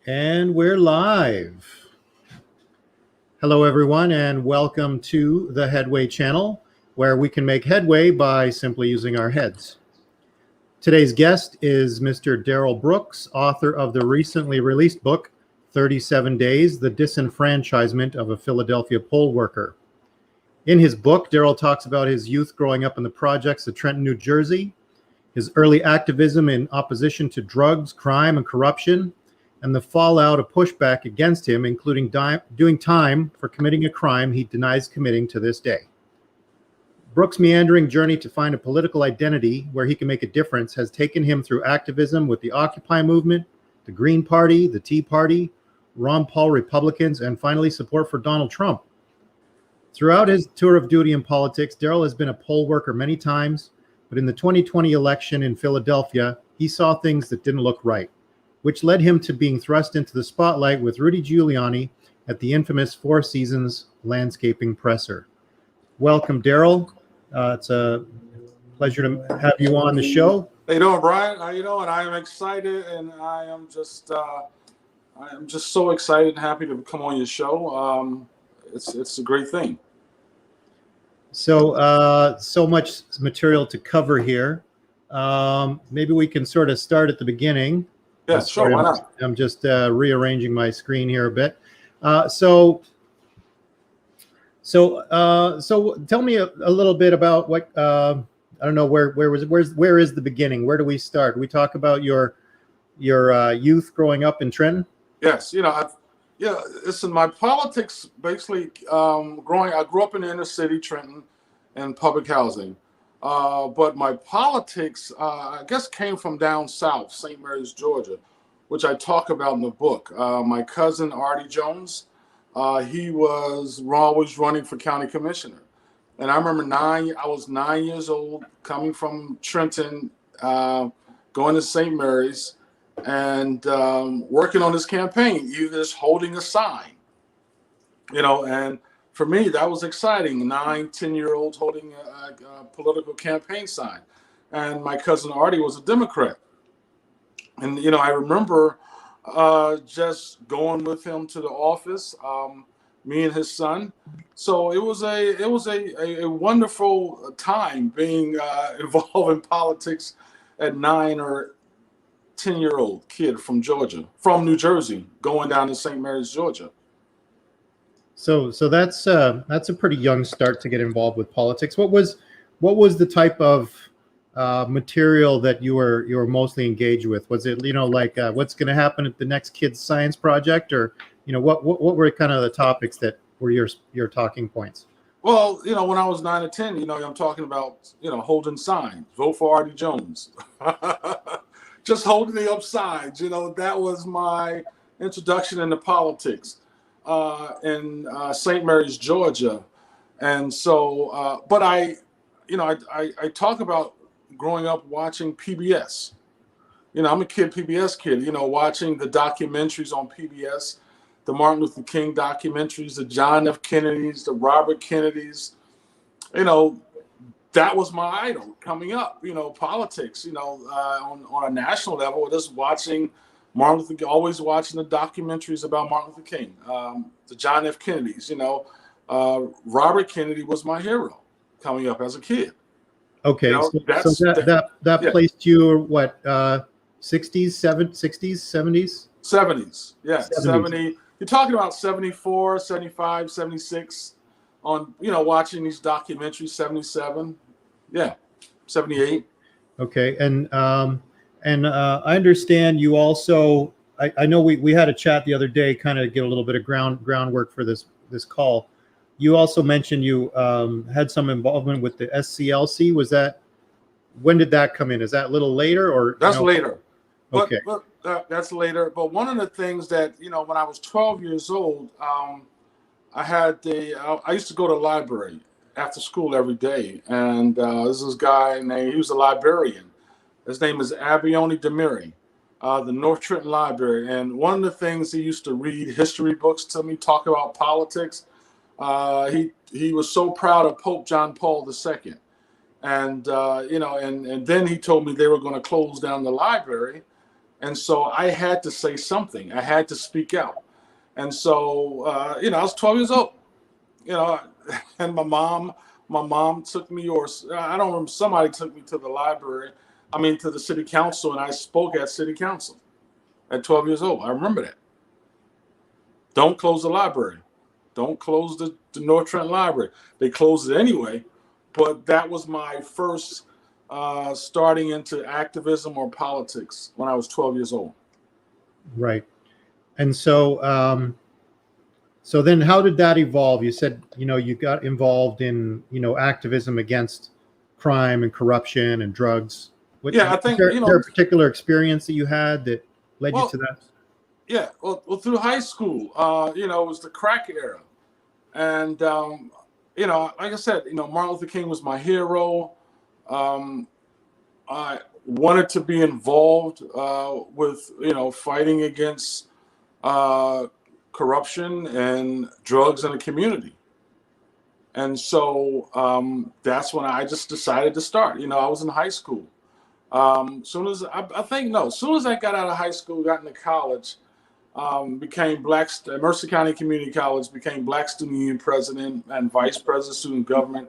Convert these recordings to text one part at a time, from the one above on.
And we're live. Hello, everyone, and welcome to the Headway channel, where we can make headway by simply using our heads. Today's guest is Mr. Daryl Brooks, author of the recently released book, 37 Days, The Disenfranchisement of a Philadelphia Poll Worker. In his book, Daryl talks about his youth growing up in the projects of Trenton, New Jersey, his early activism in opposition to drugs, crime, and corruption, and the fallout of pushback against him, including doing time for committing a crime he denies committing to this day. Brooks' meandering journey to find a political identity where he can make a difference has taken him through activism with the Occupy movement, the Green Party, the Tea Party, Ron Paul Republicans, and finally support for Donald Trump. Throughout his tour of duty in politics, Daryl has been a poll worker many times, but in the 2020 election in Philadelphia, he saw things that didn't look right, which led him to being thrust into the spotlight with Rudy Guiliani at the infamous Four Seasons landscaping presser. Welcome, Daryl. It's a pleasure to have you on the show. How you doing, Brian? How you doing? I am excited, and I am just so excited and happy to come on your show. It's a great thing. So much material to cover here. Maybe we can sort of start at the beginning. Yeah, sure. Why not? I'm just rearranging my screen here a bit. So tell me a little bit about what I don't know where is the beginning? Where do we start? We talk about your youth growing up in Trenton. Yes, listen, my politics basically I grew up in the inner city, Trenton, and public housing. But my politics, I guess, came from down south, St. Mary's, Georgia, which I talk about in the book. My cousin, Artie Jones, he was always running for county commissioner. And I remember I was 9 years old, coming from Trenton, going to St. Mary's, and working on his campaign, either just holding a sign, and for me, that was exciting. 9-10-year-olds holding a political campaign sign. And my cousin Artie was a Democrat. And, I remember just going with him to the office, me and his son. So it was a wonderful time being involved in politics at 9 or 10-year-old kid from New Jersey, going down to St. Mary's, Georgia. So that's a pretty young start to get involved with politics. What was the type of material that you were mostly engaged with? Was it like what's going to happen at the next kid's science project, or what were kind of the topics that were your talking points? Well, when I was 9 or 10, I'm talking about holding signs, vote for Artie Jones, just holding up signs. That was my introduction into politics. In St. Mary's, Georgia. And so, but I talk about growing up watching PBS. I'm a PBS kid, watching the documentaries on PBS, the Martin Luther King documentaries, the John F. Kennedys, the Robert Kennedys. That was my idol coming up, politics, on a national level, just watching Martin Luther King, always watching the documentaries about Martin Luther King, the John F. Kennedys. Robert Kennedy was my hero coming up as a kid. Okay, so that placed you what, 60s, 70s? 70s, yeah, 70. You're talking about 74, 75, 76 on, watching these documentaries, 77, yeah, 78. Okay, and I understand you also, I know we had a chat the other day, kind of get a little bit of groundwork for this call. You also mentioned you had some involvement with the SCLC. When did that come in? Is that a little later, or? That's later. Okay. That's later. But one of the things that, when I was 12 years old, I used to go to the library after school every day. And this guy he was a librarian. His name is Abione Demiri, the North Trenton Library. And one of the things he used to read history books to me, talk about politics. He was so proud of Pope John Paul II. And, and then he told me they were going to close down the library. And so I had to say something. I had to speak out. And so, I was 12 years old, and my mom took me, or I don't remember, somebody took me to the library, to the city council, and I spoke at city council at 12 years old. I remember that. Don't close the library. Don't close the North Trenton Library. They closed it anyway, but that was my first starting into activism or politics when I was 12 years old. Right. And so, so then how did that evolve? You said, you got involved in, activism against crime and corruption and drugs. I think, is there a particular experience that you had that led you to that? Yeah. Well, through high school, it was the crack era. And, like I said, Martin Luther King was my hero. I wanted to be involved with, fighting against corruption and drugs in the community. And so that's when I just decided to start. I was in high school. Soon as I got out of high school, got into college, became Mercer County Community College, became Black Student Union president and vice president of student government.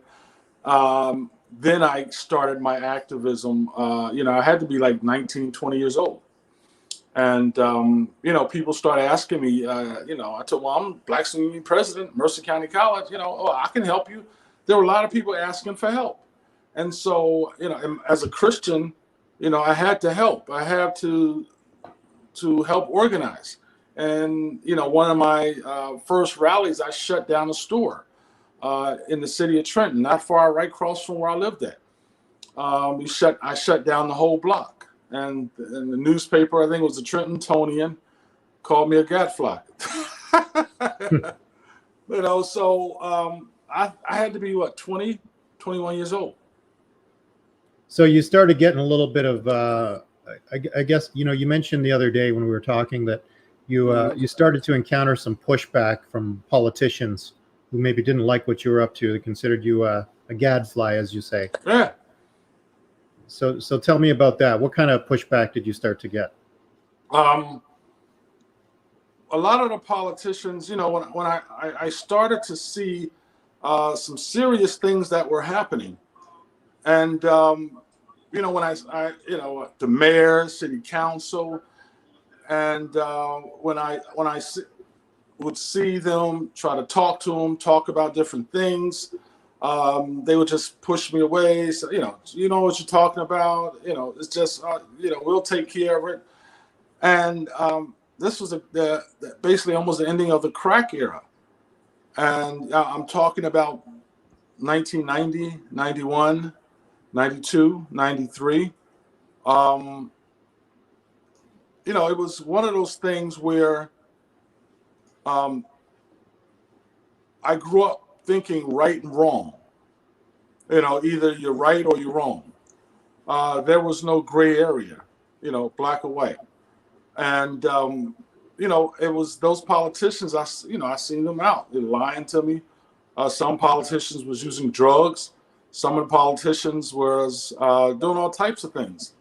Then I started my activism. I had to be like 19, 20 years old. And, people started asking me, I told them, well, I'm Black Student Union president, Mercer County College, I can help you. There were a lot of people asking for help. And so, as a Christian, I had to help. I had to help organize. And, one of my first rallies, I shut down a store in the city of Trenton, not far, right across from where I lived at. I shut down the whole block. And the newspaper, I think it was the Trentonian, called me a gadfly. So I had to be, 20, 21 years old. So you started getting a little bit of, I guess, you mentioned the other day when we were talking that you started to encounter some pushback from politicians who maybe didn't like what you were up to. They considered you a gadfly, as you say. Yeah. So tell me about that. What kind of pushback did you start to get? A lot of the politicians, when I started to see some serious things that were happening, and when I the mayor, city council, and when I would see them, try to talk to them, talk about different things, they would just push me away. So, you know what you're talking about. It's just, we'll take care of it. And this was basically almost the ending of the crack era. And I'm talking about 1990, 91, 92, 93. It was one of those things where I grew up thinking right and wrong. Either you're right or you're wrong. There was no gray area, black or white. And, it was those politicians, I seen them out. They're lying to me. Some politicians was using drugs. Some of the politicians was doing all types of things.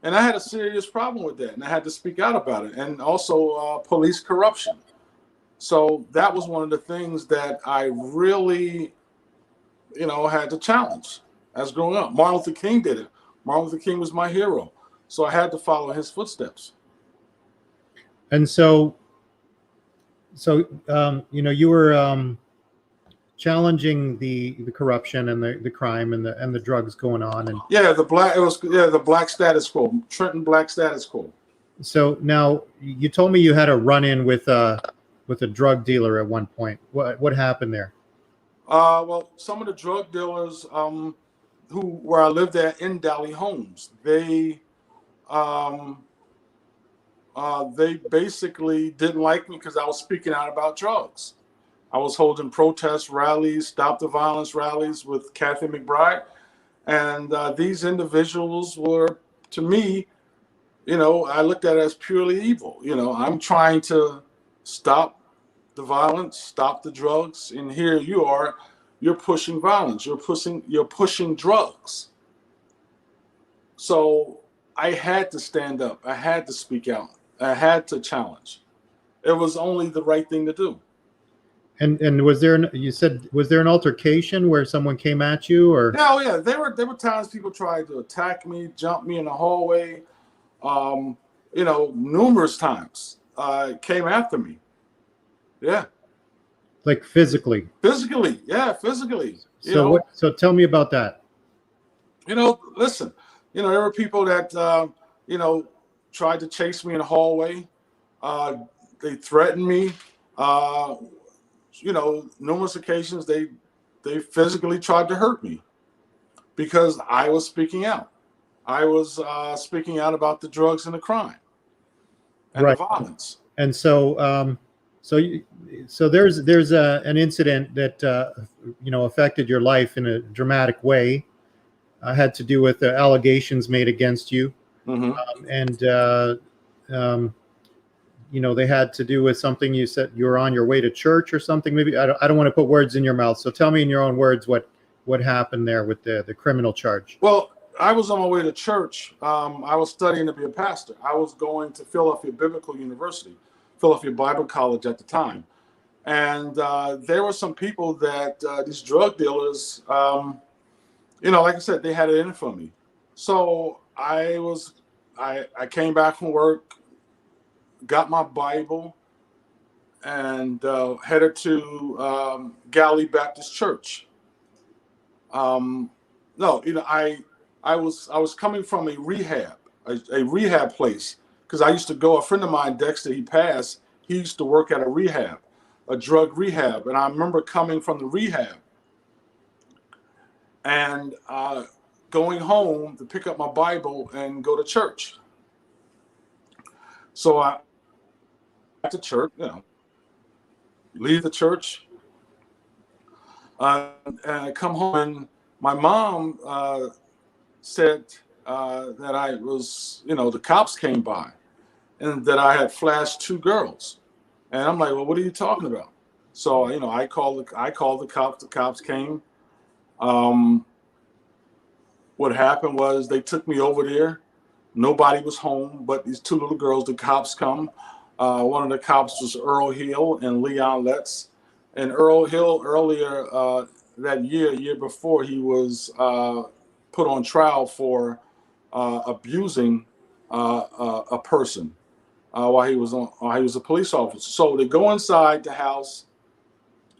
And I had a serious problem with that. And I had to speak out about it. And also police corruption. So that was one of the things that I really, had to challenge as growing up. Martin Luther King did it. Martin Luther King was my hero. So I had to follow his footsteps. And so you were challenging the corruption and the crime and the drugs going on. And the black status quo, Trenton black status quo. So now you told me you had a run-in with a drug dealer at one point. What happened there? Well, some of the drug dealers where I lived at in Dally Homes, they basically didn't like me because I was speaking out about drugs. I was holding protest rallies, stop the violence rallies with Kathy McBride. And these individuals were, to me, I looked at it as purely evil. I'm trying to stop the violence, stop the drugs. And here you are, you're pushing violence. You're pushing drugs. So, I had to stand up. I had to speak out. I had to challenge. It was only the right thing to do. And was there you said was there an altercation where someone came at you or? Yeah, oh yeah. There were times people tried to attack me, jump me in the hallway. Numerous times came after me. Yeah. Like physically? Physically, yeah, physically. So tell me about that. Listen, there were people that tried to chase me in the hallway. They threatened me. Uh, Numerous occasions they physically tried to hurt me because I was speaking out. I was speaking out about the drugs and the crime and the Right. violence. And so there's an incident that affected your life in a dramatic way. Had to do with the allegations made against you, Mm-hmm. and they had to do with something you said you were on your way to church or something. Maybe I don't want to put words in your mouth. So tell me in your own words what happened there with the criminal charge. Well, I was on my way to church. I was studying to be a pastor. I was going to Philadelphia Biblical University, Philadelphia Bible College at the time. And there were some people that these drug dealers, like I said, they had it in for me. So I came back from work, got my Bible, and headed to Galilee Baptist Church. I was coming from a rehab place because I used to go. A friend of mine, Dexter, he used to work at a drug rehab, and I remember coming from the rehab and going home to pick up my Bible and go to church. So I at the church, leave the church, and I come home, and my mom said that I was, the cops came by, and that I had flashed 2 girls, and I'm like, well, what are you talking about? So I called the cops. The cops came. What happened was they took me over there. Nobody was home, but these 2 little girls. The cops come. One of the cops was Earl Hill and Leon Letts. And Earl Hill, earlier that year before, he was put on trial for abusing a person while he was a police officer. So they go inside the house,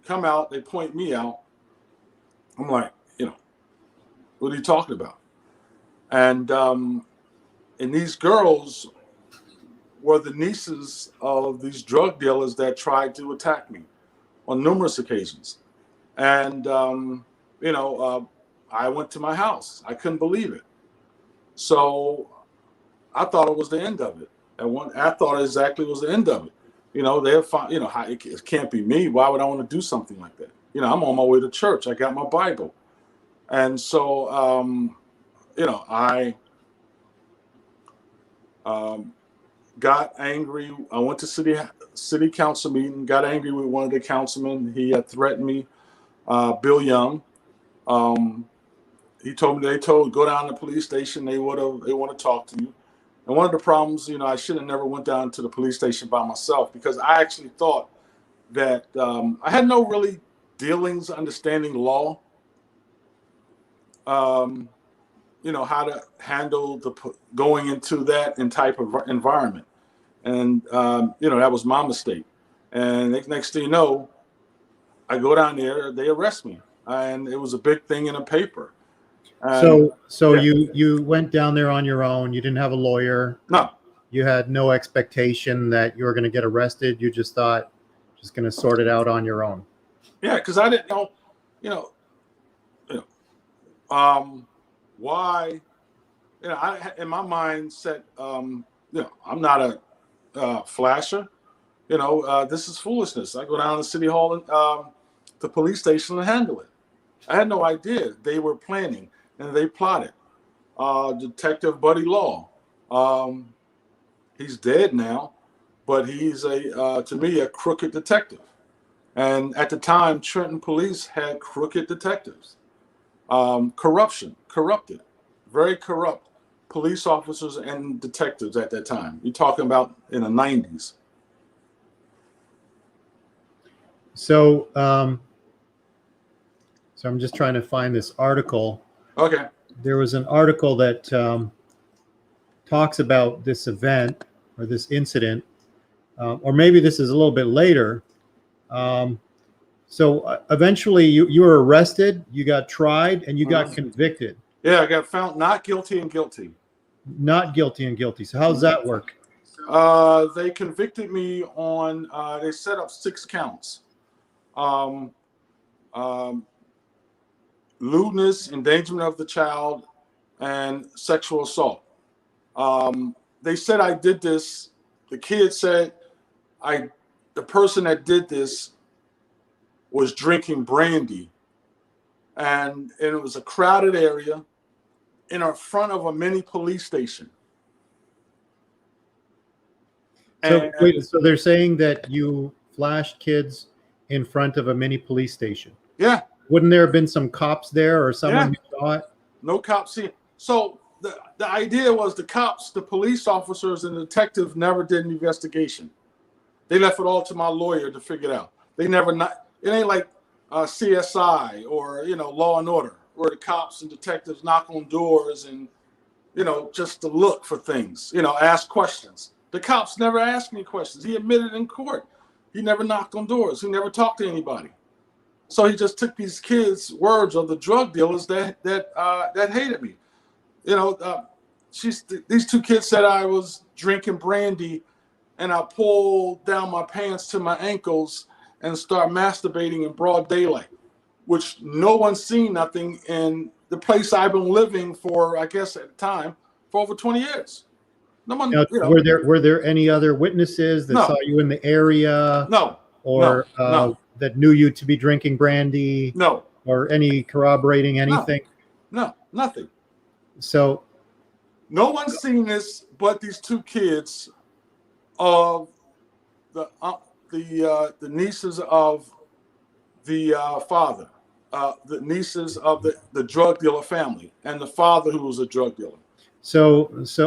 come out, they point me out. I'm like, what are you talking about? And these girls were the nieces of these drug dealers that tried to attack me on numerous occasions. And, I went to my house. I couldn't believe it. So I thought it was the end of it. I thought it exactly was the end of it. They'll find, it can't be me. Why would I want to do something like that? I'm on my way to church. I got my Bible. And so, I got angry. I went to city council meeting, got angry with one of the councilmen. He had threatened me, Bill Young. He told me go down to the police station. They want to talk to you. And one of the problems, I should have never went down to the police station by myself, because I actually thought that I had no really dealings understanding law. How to handle going into that type of environment. And, that was my mistake. And next thing you know, I go down there, they arrest me. And it was a big thing in the paper. And, so you went down there on your own. You didn't have a lawyer. No. You had no expectation that you were going to get arrested. You just thought, just going to sort it out on your own. Yeah, because I didn't know, why, I in my mindset, I'm not a flasher. This is foolishness. I go down to City Hall and the police station and handle it. I had no idea they were planning and they plotted. Detective Buddy Law, he's dead now, but he's to me a crooked detective. And at the time, Trenton police had crooked detectives. Corrupted, very corrupt police officers and detectives at that time. You're talking about in the 90s. So, so I'm just trying to find this article. Okay. There was an article that talks about this event or this incident, or maybe this is a little bit later. So eventually you were arrested, you got tried, and you got convicted. Yeah, I got found not guilty and guilty. Not guilty and guilty. So how does that work? They convicted me on, they set up 6 counts. Lewdness, endangerment of the child, and sexual assault. They said I did this. The kid said the person that did this was drinking brandy, and it was a crowded area in front of a mini police station. So wait, so they're saying that you flashed kids in front of a mini police station? Yeah. Wouldn't there have been some cops there or someone who saw it? No cops here. So the idea was the cops, the police officers, and the detectives never did an investigation. They left it all to my lawyer to figure it out. They never it ain't like CSI or Law and Order, where the cops and detectives knock on doors and just to look for things, ask questions. The cops never asked me questions. He admitted in court. He never knocked on doors. He never talked to anybody. So he just took these kids' words of the drug dealers that hated me. These 2 kids said I was drinking brandy, and I pulled down my pants to my ankles and start masturbating in broad daylight, which no one's seen nothing in the place I've been living for, I guess at the time, for over 20 years. No one. Now, were there any other witnesses that saw you in the area? No. Or No. That knew you to be drinking brandy? No. Or any corroborating anything? No, nothing. So no one's seen this but these 2 kids of the nieces of the father, the nieces of the drug dealer family, and the father who was a drug dealer. So that's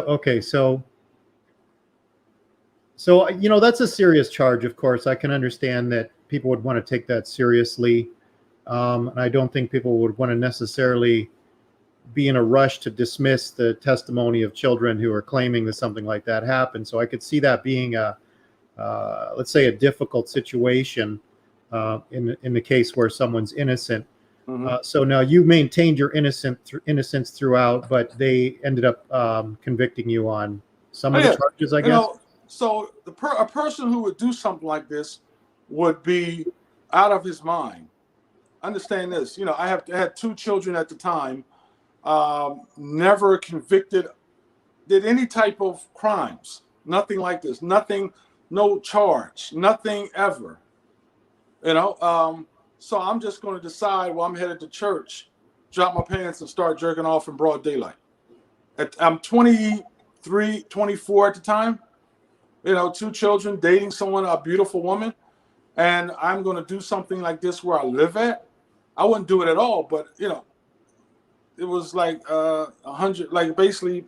a serious charge. Of course, I can understand that people would want to take that seriously, and I don't think people would want to necessarily be in a rush to dismiss the testimony of children who are claiming that something like that happened. So I could see that being let's say, a difficult situation in the case where someone's innocent. Mm-hmm. So now you maintained your innocence throughout, but they ended up convicting you on some of the charges, I guess. So a person who would do something like this would be out of his mind. Understand this. I had 2 children at the time, never convicted, did any type of crimes, nothing like this, nothing, no charge, nothing ever. So I'm just going to decide, well, I'm headed to church, drop my pants and start jerking off in broad daylight. I'm 23, 24 at the time, 2 children, dating someone, a beautiful woman, and I'm going to do something like this where I live at. I wouldn't do it at all, but, it was like 100, like basically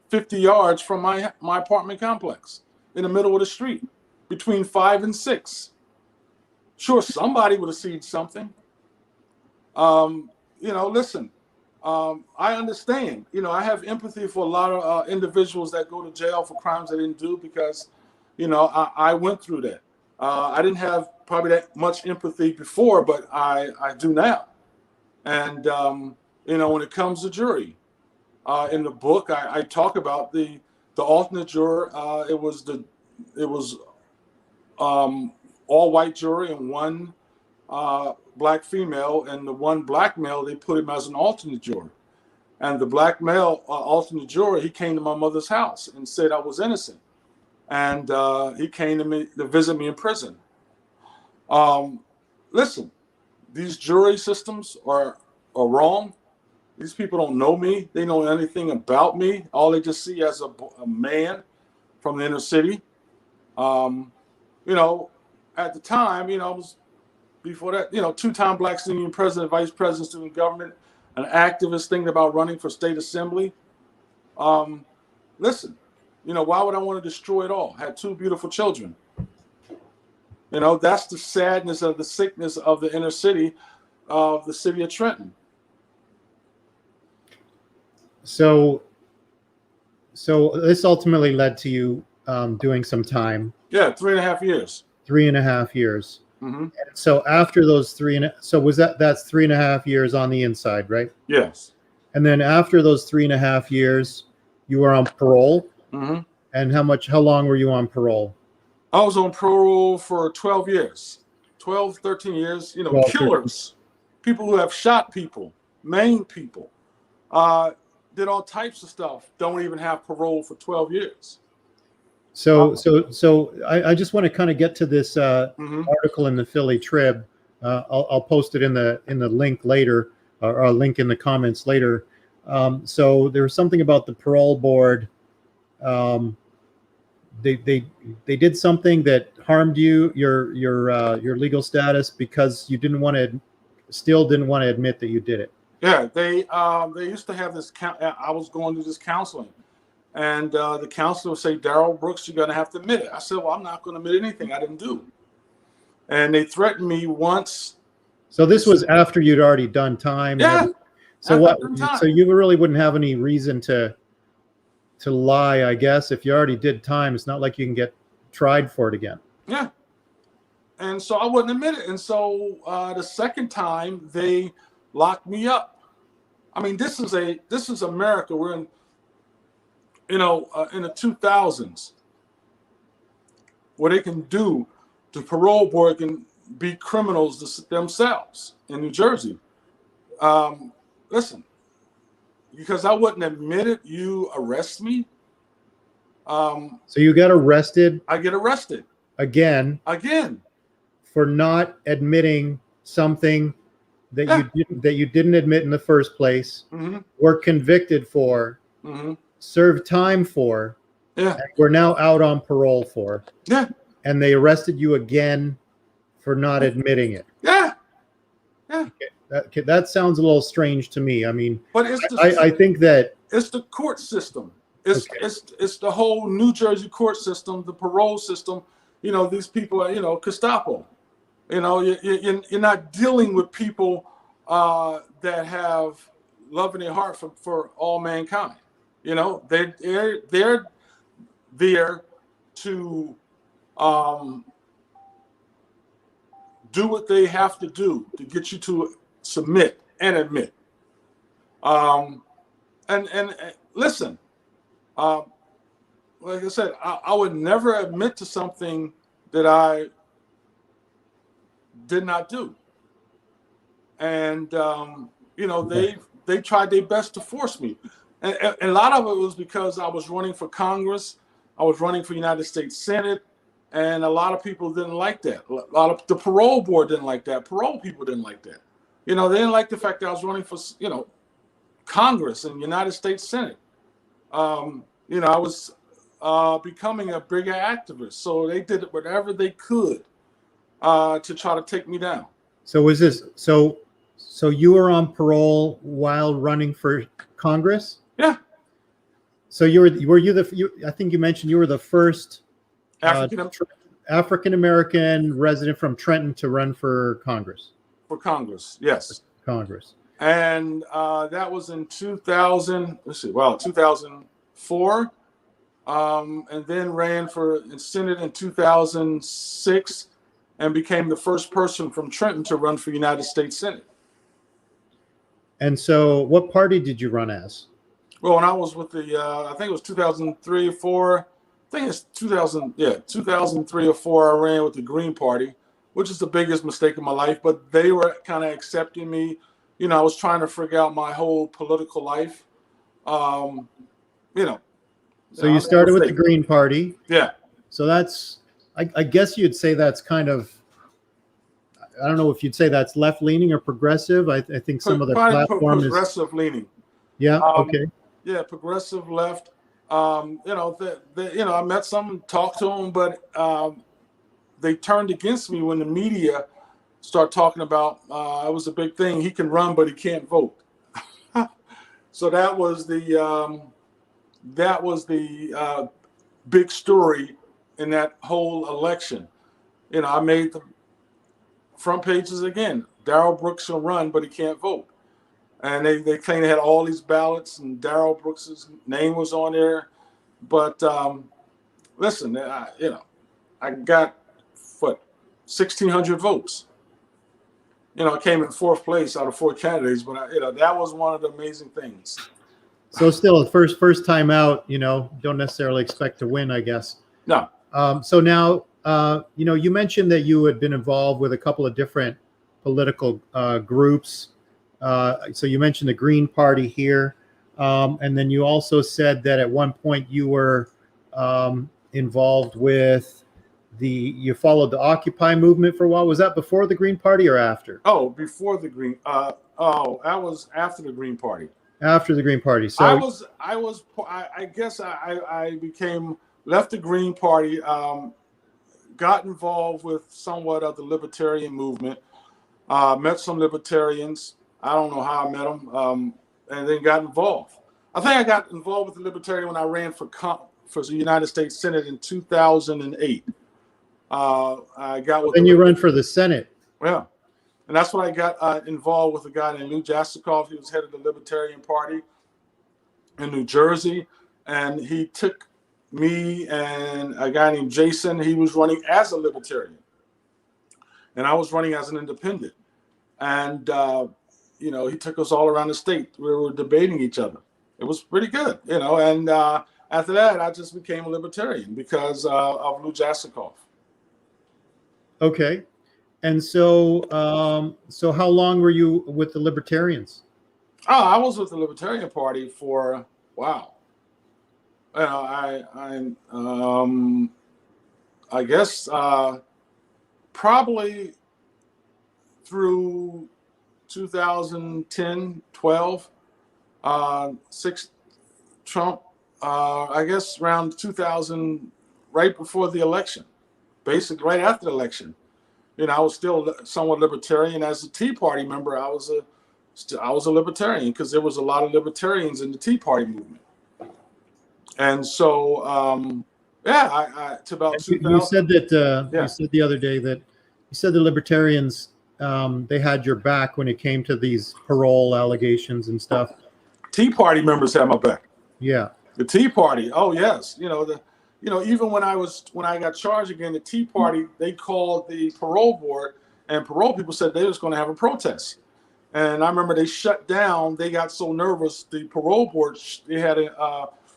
50 yards from my apartment complex in the middle of the street between 5 and 6. Sure, somebody would have seen something. Listen, I understand. I have empathy for a lot of individuals that go to jail for crimes they didn't do because, I went through that. I didn't have probably that much empathy before, but I do now. And, when it comes to jury, in the book, I talk about the alternate juror. It was all white jury and 1 black female, and the 1 black male, they put him as an alternate juror. And the black male alternate juror, he came to my mother's house and said I was innocent. And he came to me to visit me in prison. Listen, these jury systems are wrong. These people don't know me. They know anything about me. All they just see as a man from the inner city. At the time, I was, before that, 2-time Black Student Union president, vice president, student government, an activist thinking about running for state assembly. Listen, why would I want to destroy it all? I had 2 beautiful children. That's the sadness of the sickness of the inner city of the city of Trenton. So this ultimately led to you doing some time. Yeah, 3.5 years. 3.5 years. Mm-hmm. So after those that's 3.5 years on the inside, right? Yes. And then after those 3.5 years, you were on parole. Mm-hmm. And how long were you on parole? I was on parole for 12 years, 12, 13 years, 12, killers, 13. People who have shot people, maimed people, did all types of stuff, don't even have parole for 12 years. So I just want to kind of get to this article in the Philly Trib. I'll post it in the link later, or a link in the comments later. So there was something about the parole board. They did something that harmed your legal status because you didn't want to admit that you did it. Yeah, they used to have this. I was going to this counseling, and the counselor would say, "Daryl Brooks, you're going to have to admit it." I said, "Well, I'm not going to admit anything I didn't do." And they threatened me once. So this was after you'd already done time. Yeah. So what? So you really wouldn't have any reason to lie, I guess. If you already did time, it's not like you can get tried for it again. Yeah. And so I wouldn't admit it. And so the second time they locked me up. I mean, this is America. We're in, in the 2000s, what they can do. The parole board can be criminals themselves in New Jersey. Listen, because I wouldn't admit it, you arrest me. So you got arrested. I get arrested again for not admitting something that you didn't admit in the first place. Mm-hmm. Were convicted for, mm-hmm. served time for, and we're now out on parole for. Yeah. And they arrested you again for not admitting it. Yeah. Yeah. Okay. That sounds a little strange to me. I mean, but I think that it's the court system. It's the whole New Jersey court system, the parole system. These people are, Gestapo. You're not dealing with people that have love in their heart for all mankind. They're there to do what they have to do to get you to submit and admit. And listen, like I said, I would never admit to something that I did not do. And they tried their best to force me. And a lot of it was because I was running for Congress, I was running for United States Senate, and a lot of people didn't like that. A lot of the parole board didn't like that. Parole people didn't like that. They didn't like the fact that I was running for, Congress and United States Senate. I was becoming a bigger activist. So they did whatever they could to try to take me down. So was this, so you were on parole while running for Congress? Yeah. So I think you mentioned you were the first African American resident from Trenton to run for Congress. For Congress, yes. Congress. And that was in 2004. And then ran for Senate in 2006 and became the first person from Trenton to run for United States Senate. And so what party did you run as? Well, when I was with I think it was 2003 or 4. I think it's 2003 or 4, I ran with the Green Party, which is the biggest mistake of my life. But they were kind of accepting me. I was trying to figure out my whole political life. So you started with the Green Party. Yeah. So that's, I guess you'd say that's kind of, I don't know if you'd say that's left leaning or progressive. I think some of the platform is progressive leaning. Yeah. Okay. Yeah, progressive left. I met some, talked to them, but they turned against me when the media started talking about it was a big thing. He can run, but he can't vote. So that was the that was the big story in that whole election. You know, I made the front pages again. Daryl Brooks will run, but he can't vote. And they claim they had all these ballots, and Daryl Brooks's name was on there. But listen, I got 1,600 votes. You know, I came in fourth place out of 4 candidates, but that was one of the amazing things. So still, first time out, don't necessarily expect to win, I guess. No. So now, you mentioned that you had been involved with a couple of different political groups. So you mentioned the Green Party here. And then you also said that at one point you were involved with you followed the Occupy movement for a while. Was that before the Green Party or after? Oh, before the Green. That was after the Green Party. After the Green Party. So I guess I left the Green Party, got involved with somewhat of the Libertarian movement, met some Libertarians. I don't know how I met them, and then got involved. I think I got involved with the Libertarian when I ran for the United States Senate in 2008. I got with. Then you run for the Senate. Yeah. And that's when I got involved with a guy named Lou Jasikoff. He was head of the Libertarian Party in New Jersey. And he took me and a guy named Jason. He was running as a Libertarian. And I was running as an independent. And, he took us all around the state. We were debating each other. It was pretty good, And after that, I just became a Libertarian because of Lou Jasikoff. Okay. And so how long were you with the Libertarians? Oh, I was with the Libertarian Party for, wow. I guess probably through 2010, 12, Trump, I guess around 2000, right before the election, basically right after the election. I was still somewhat libertarian. As a Tea Party member, I was a libertarian because there was a lot of libertarians in the Tea Party movement. And so, to about 2000. You said that you said the other day that you said the libertarians they had your back when it came to these parole allegations and stuff. Tea Party members had my back. Yeah. The Tea Party. Oh yes. Even when I got charged again, the Tea Party, they called the parole board, and parole people said they was going to have a protest. And I remember they shut down. They got so nervous. The parole board, they had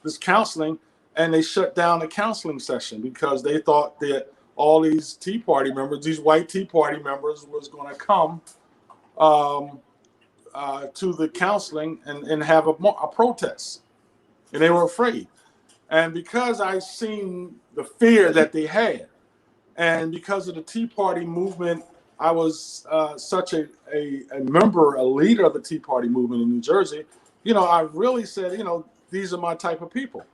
this counseling, and they shut down the counseling session because they thought that all these Tea Party members, these white Tea Party members, was going to come to the counseling and have a protest, and they were afraid. And because I seen the fear that they had, and because of the Tea Party movement, I was such a member, a leader of the Tea Party movement in New Jersey. I really said, these are my type of people.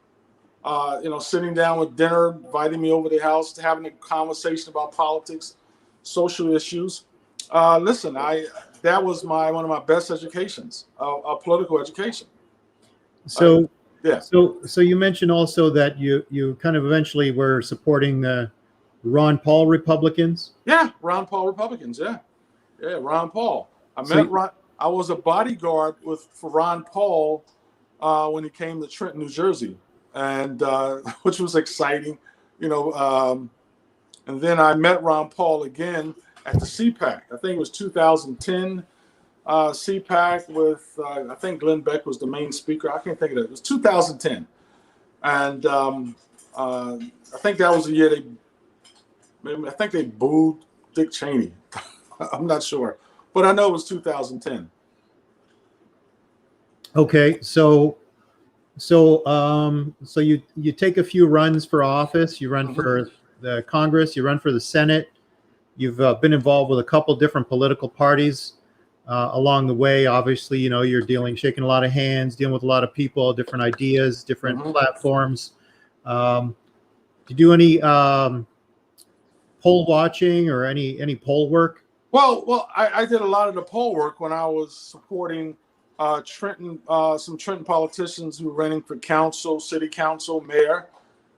Sitting down with dinner, inviting me over to the house, having a conversation about politics, social issues. Listen, that was one of my best educations, political education. So. Yeah. So you mentioned also that you kind of eventually were supporting the Ron Paul Republicans. Yeah, Ron Paul Republicans. Yeah, Ron Paul. Met Ron. I was a bodyguard for Ron Paul when he came to Trenton, New Jersey, and which was exciting, And then I met Ron Paul again at the CPAC. I think it was 2010. CPAC with, I think Glenn Beck was the main speaker. I can't think of it. It was 2010. And I think that was the year they booed Dick Cheney. I'm not sure. But I know it was 2010. Okay. So you take a few runs for office. You run for the Congress. You run for the Senate. You've been involved with a couple different political parties. Along the way, obviously, you're shaking a lot of hands, dealing with a lot of people, different ideas, different platforms. Do you do any poll watching or any poll work? Well, I did a lot of the poll work when I was supporting Trenton, some Trenton politicians who were running for council, city council, mayor.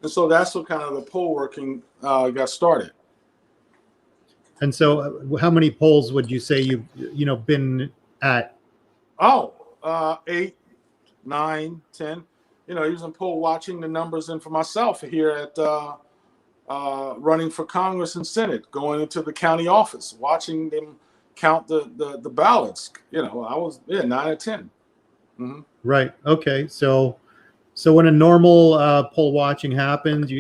And so that's what kind of the poll working got started. And so how many polls would you say you've been at? Oh, 8, 9, 10. Using poll watching the numbers in for myself here at running for Congress and Senate, going into the county office, watching them count the ballots. I was 9 or 10. Mm-hmm. Right. Okay. So when a normal poll watching happens,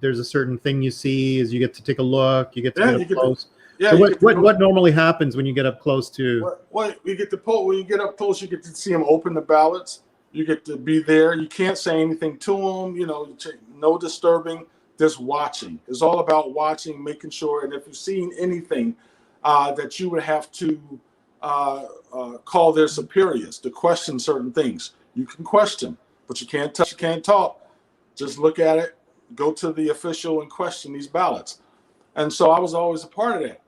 there's a certain thing you see as you get to take a look, you get to get up close. So what normally happens when you get up close to? Well, you get the poll. When you get up close, you get to see them open the ballots. You get to be there. You can't say anything to them. No disturbing. Just watching. It's all about watching, making sure. And if you've seen anything that you would have to call their superiors to question certain things, you can question, but you can't touch, you can't talk. Just look at it, go to the official and question these ballots. And so I was always a part of that.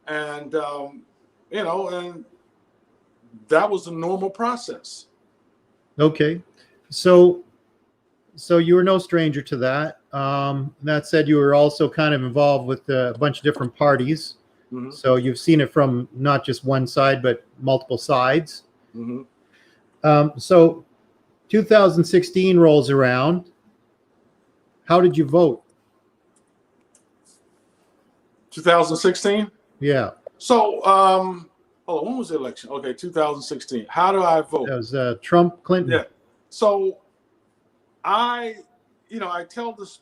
And, and that was a normal process. Okay. So you were no stranger to that. That said, you were also kind of involved with a bunch of different parties. Mm-hmm. So you've seen it from not just one side, but multiple sides. Mm-hmm. So 2016 rolls around. How did you vote? 2016? Yeah. So, when was the election? Okay, 2016. How do I vote? That was Trump, Clinton. Yeah. So I tell this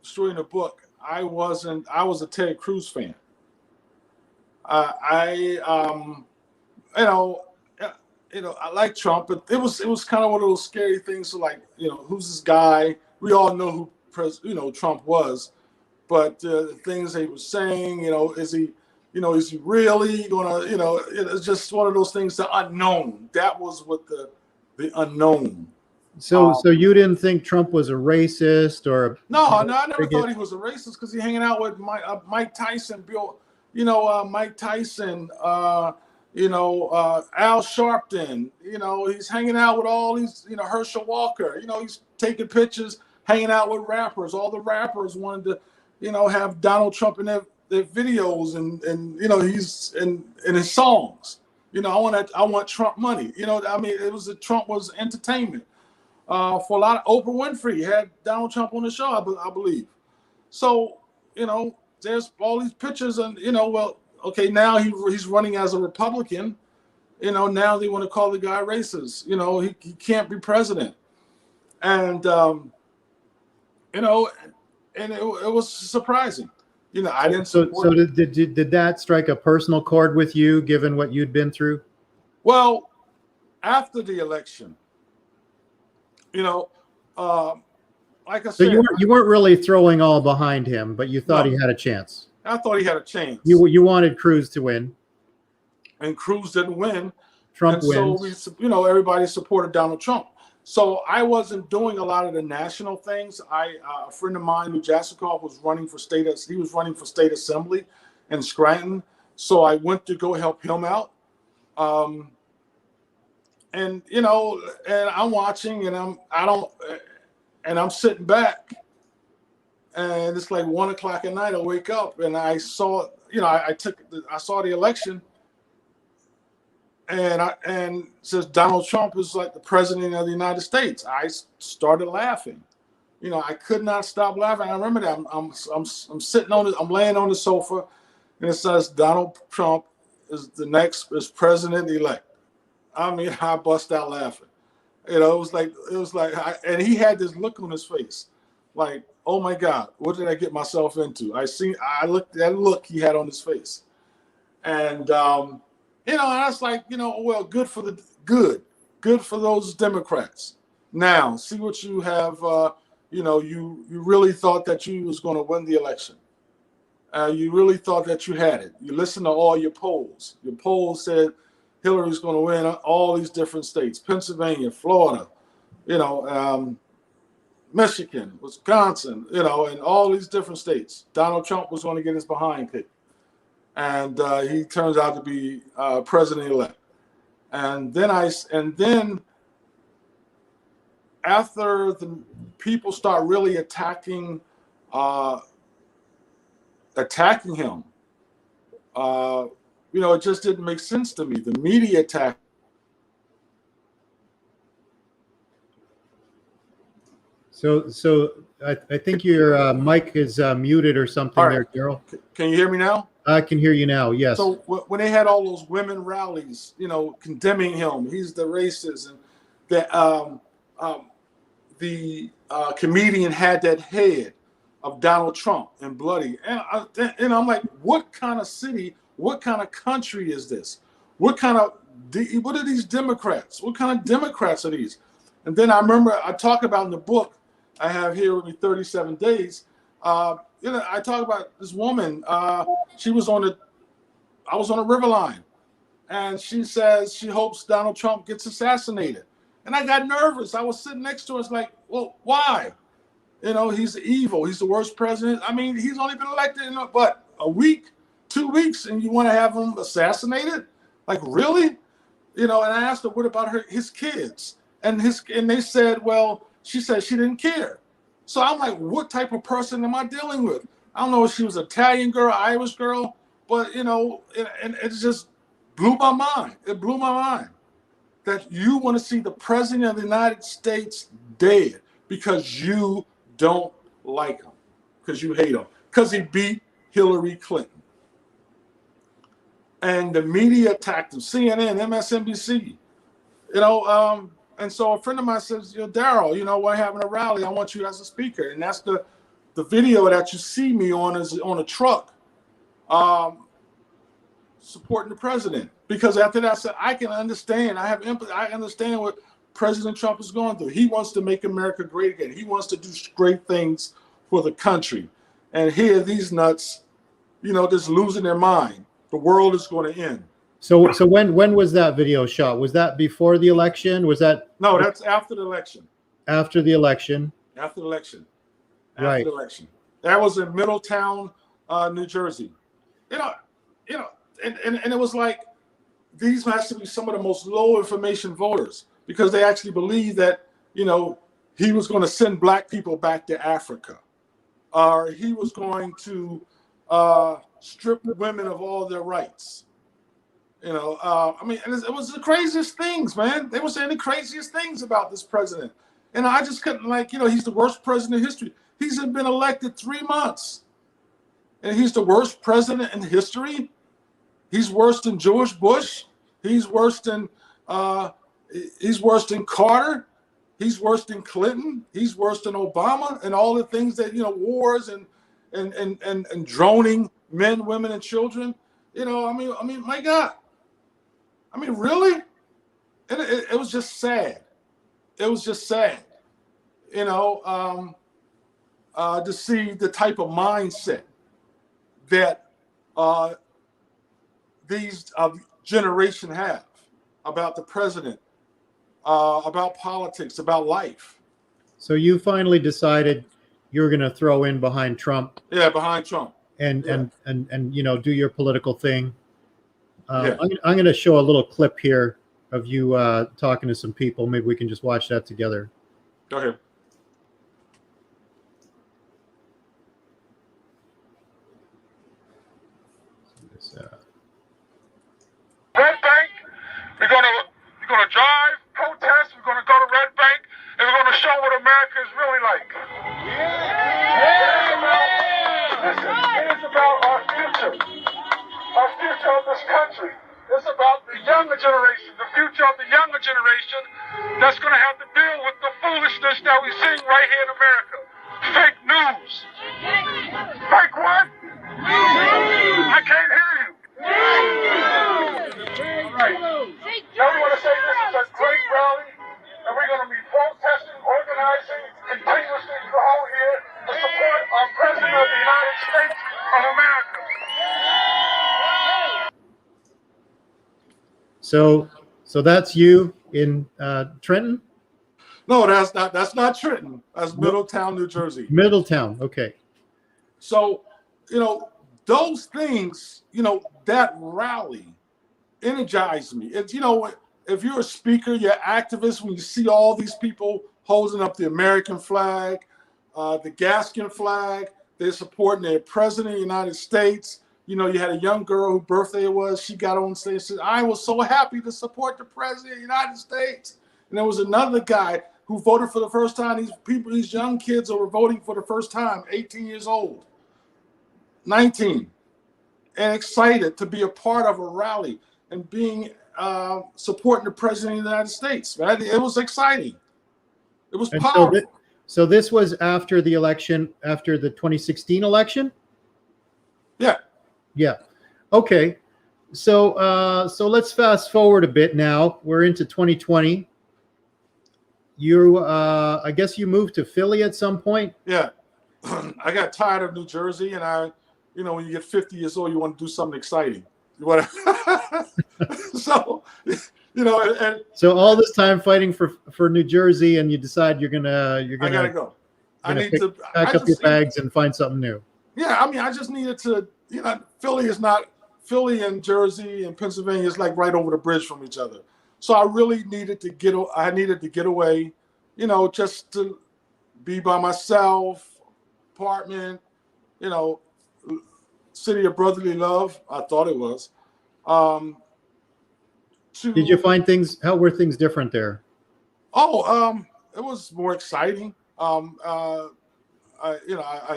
story in the book. I was a Ted Cruz fan. I like Trump, but it was kind of one of those scary things. So who's this guy? We all know who Trump was, but the things he was saying, is he really gonna, it's just one of those things, the unknown. That was what the unknown. So you didn't think Trump was a racist or? No, I never thought he was a racist because he's hanging out with Mike Tyson, Mike Tyson, Al Sharpton. He's hanging out with all these, Herschel Walker. He's taking pictures, hanging out with rappers. All the rappers wanted to, have Donald Trump in their videos and he's in his songs. I want Trump money. Trump was entertainment. For a lot of Oprah Winfrey had Donald Trump on the show, I believe. So, there's all these pictures and, now he's running as a Republican. Now they want to call the guy racist. He can't be president. And, and it was surprising. I didn't support. So did that strike a personal chord with you, given what you'd been through? Well, after the election, like I said, so you weren't really throwing all behind him, but you thought he had a chance. I thought he had a chance. You wanted Cruz to win, and Cruz didn't win. Trump wins. So everybody supported Donald Trump. So I wasn't doing a lot of the national things. A friend of mine, Lou Jasikoff, was running for state assembly in Scranton. So I went to go help him out. And I'm watching, and I'm sitting back, and it's like 1 o'clock at night. I wake up and I saw, I saw the election, and says Donald Trump is like the president of the United States. I started laughing. I could not stop laughing. I remember that I'm sitting I'm laying on the sofa, and it says Donald Trump is president-elect. I bust out laughing. It was like, and he had this look on his face, like, oh my God, what did I get myself into? I looked at that look he had on his face, and and I was like, well, good for those Democrats. Now see what you have. You really thought that you was going to win the election. You really thought that you had it. You listened to all your polls. Your polls said Hillary's going to win all these different states: Pennsylvania, Florida, Michigan, Wisconsin, and all these different states. Donald Trump was going to get his behind kicked, and he turns out to be president-elect. And then after the people start really attacking him, it just didn't make sense to me. The media attack. So I think your mic is muted or something there, Daryl. Can you hear me now? I can hear you now, yes. So when they had all those women rallies, condemning him, he's the racist, and the comedian had that head of Donald Trump and bloody. And I'm like, what kind of city, what kind of country is this? What are these Democrats? What kind of Democrats are these? And then I remember I talk about in the book I have here with me, 37 Days. I talk about this woman. I was on a river line, and she says she hopes Donald Trump gets assassinated. And I got nervous. I was sitting next to her. It's like, well, why? He's evil. He's the worst president. I mean, he's only been elected in a week, 2 weeks, and you want to have him assassinated? Like, really? And I asked her, what about his kids? And they said, well, she said she didn't care. So I'm like, what type of person am I dealing with? I don't know if she was an Italian girl, Irish girl, but and it just blew my mind. It blew my mind that you want to see the president of the United States dead because you don't like him, because you hate him, because he beat Hillary Clinton. And the media attacked him, CNN, MSNBC, and so a friend of mine says, Daryl, we're having a rally. I want you as a speaker. And that's the video that you see me on is on a truck supporting the president. Because after that, I said, I can understand. I have empathy. I understand what President Trump is going through. He wants to make America great again. He wants to do great things for the country. And here, these nuts, just losing their mind. The world is going to end. So when was that video shot? Was that before the election? Was that? No, that's after the election. After the election. After the election. Right. After the election. That was in Middletown, New Jersey. And it was like these has to be some of the most low information voters because they actually believe that he was going to send black people back to Africa, or he was going to strip women of all their rights. It was the craziest things, man. They were saying the craziest things about this president. And I just couldn't he's the worst president in history. He's been elected 3 months. And he's the worst president in history. He's worse than George Bush. He's worse than Carter. He's worse than Clinton. He's worse than Obama and all the things that, wars and droning men, women, and children. My God. Really? It was just sad. It was just sad, to see the type of mindset that these generation have about the president, about politics, about life. So you finally decided you were going to throw in behind Trump. Yeah, behind Trump. And do your political thing. Yeah. I'm going to show a little clip here of you talking to some people. Maybe we can just watch that together. Go ahead. Red Bank, we're gonna drive, protest, we're gonna go to Red Bank, and we're gonna show what America is really like. It's about our future of this country. It's about the younger generation, the future of the younger generation that's going to have to deal with the foolishness that we're seeing right here in America. Fake news. Fake what? I can't hear you. All right. Now we want to say this is a great rally, and we're going to be protesting, organizing continuously through the whole year to support our President of the United States of America. So that's you in Trenton? No, that's not Trenton. That's Middletown, New Jersey. Middletown, okay. So, those things, that rally energized me. It's if you're a speaker, you're activist, when you see all these people holding up the American flag, the Gaskin flag, they're supporting their president of the United States. You know, you had a young girl whose birthday it was. She got on stage and said, I was so happy to support the president of the United States. And there was another guy who voted for the first time. These people, these young kids were voting for the first time, 18 years old, 19, and excited to be a part of a rally and being supporting the president of the United States. Man, it was exciting. It was powerful. So this was after the election, after the 2016 election? Yeah. Yeah. Okay. So let's fast forward a bit now. We're into 2020. I guess you moved to Philly at some point? Yeah. I got tired of New Jersey, and when you get 50 years old, you want to do something exciting. So, and so all this time fighting for New Jersey, and you decide you're gonna I gotta go. I need to pack up your bags and find something new. Yeah, I mean, I just needed to. Philly and Jersey and Pennsylvania is like right over the bridge from each other. So I really needed to get away, just to be by myself, apartment, city of brotherly love. I thought it was. Did you find how were things different there? It was more exciting. I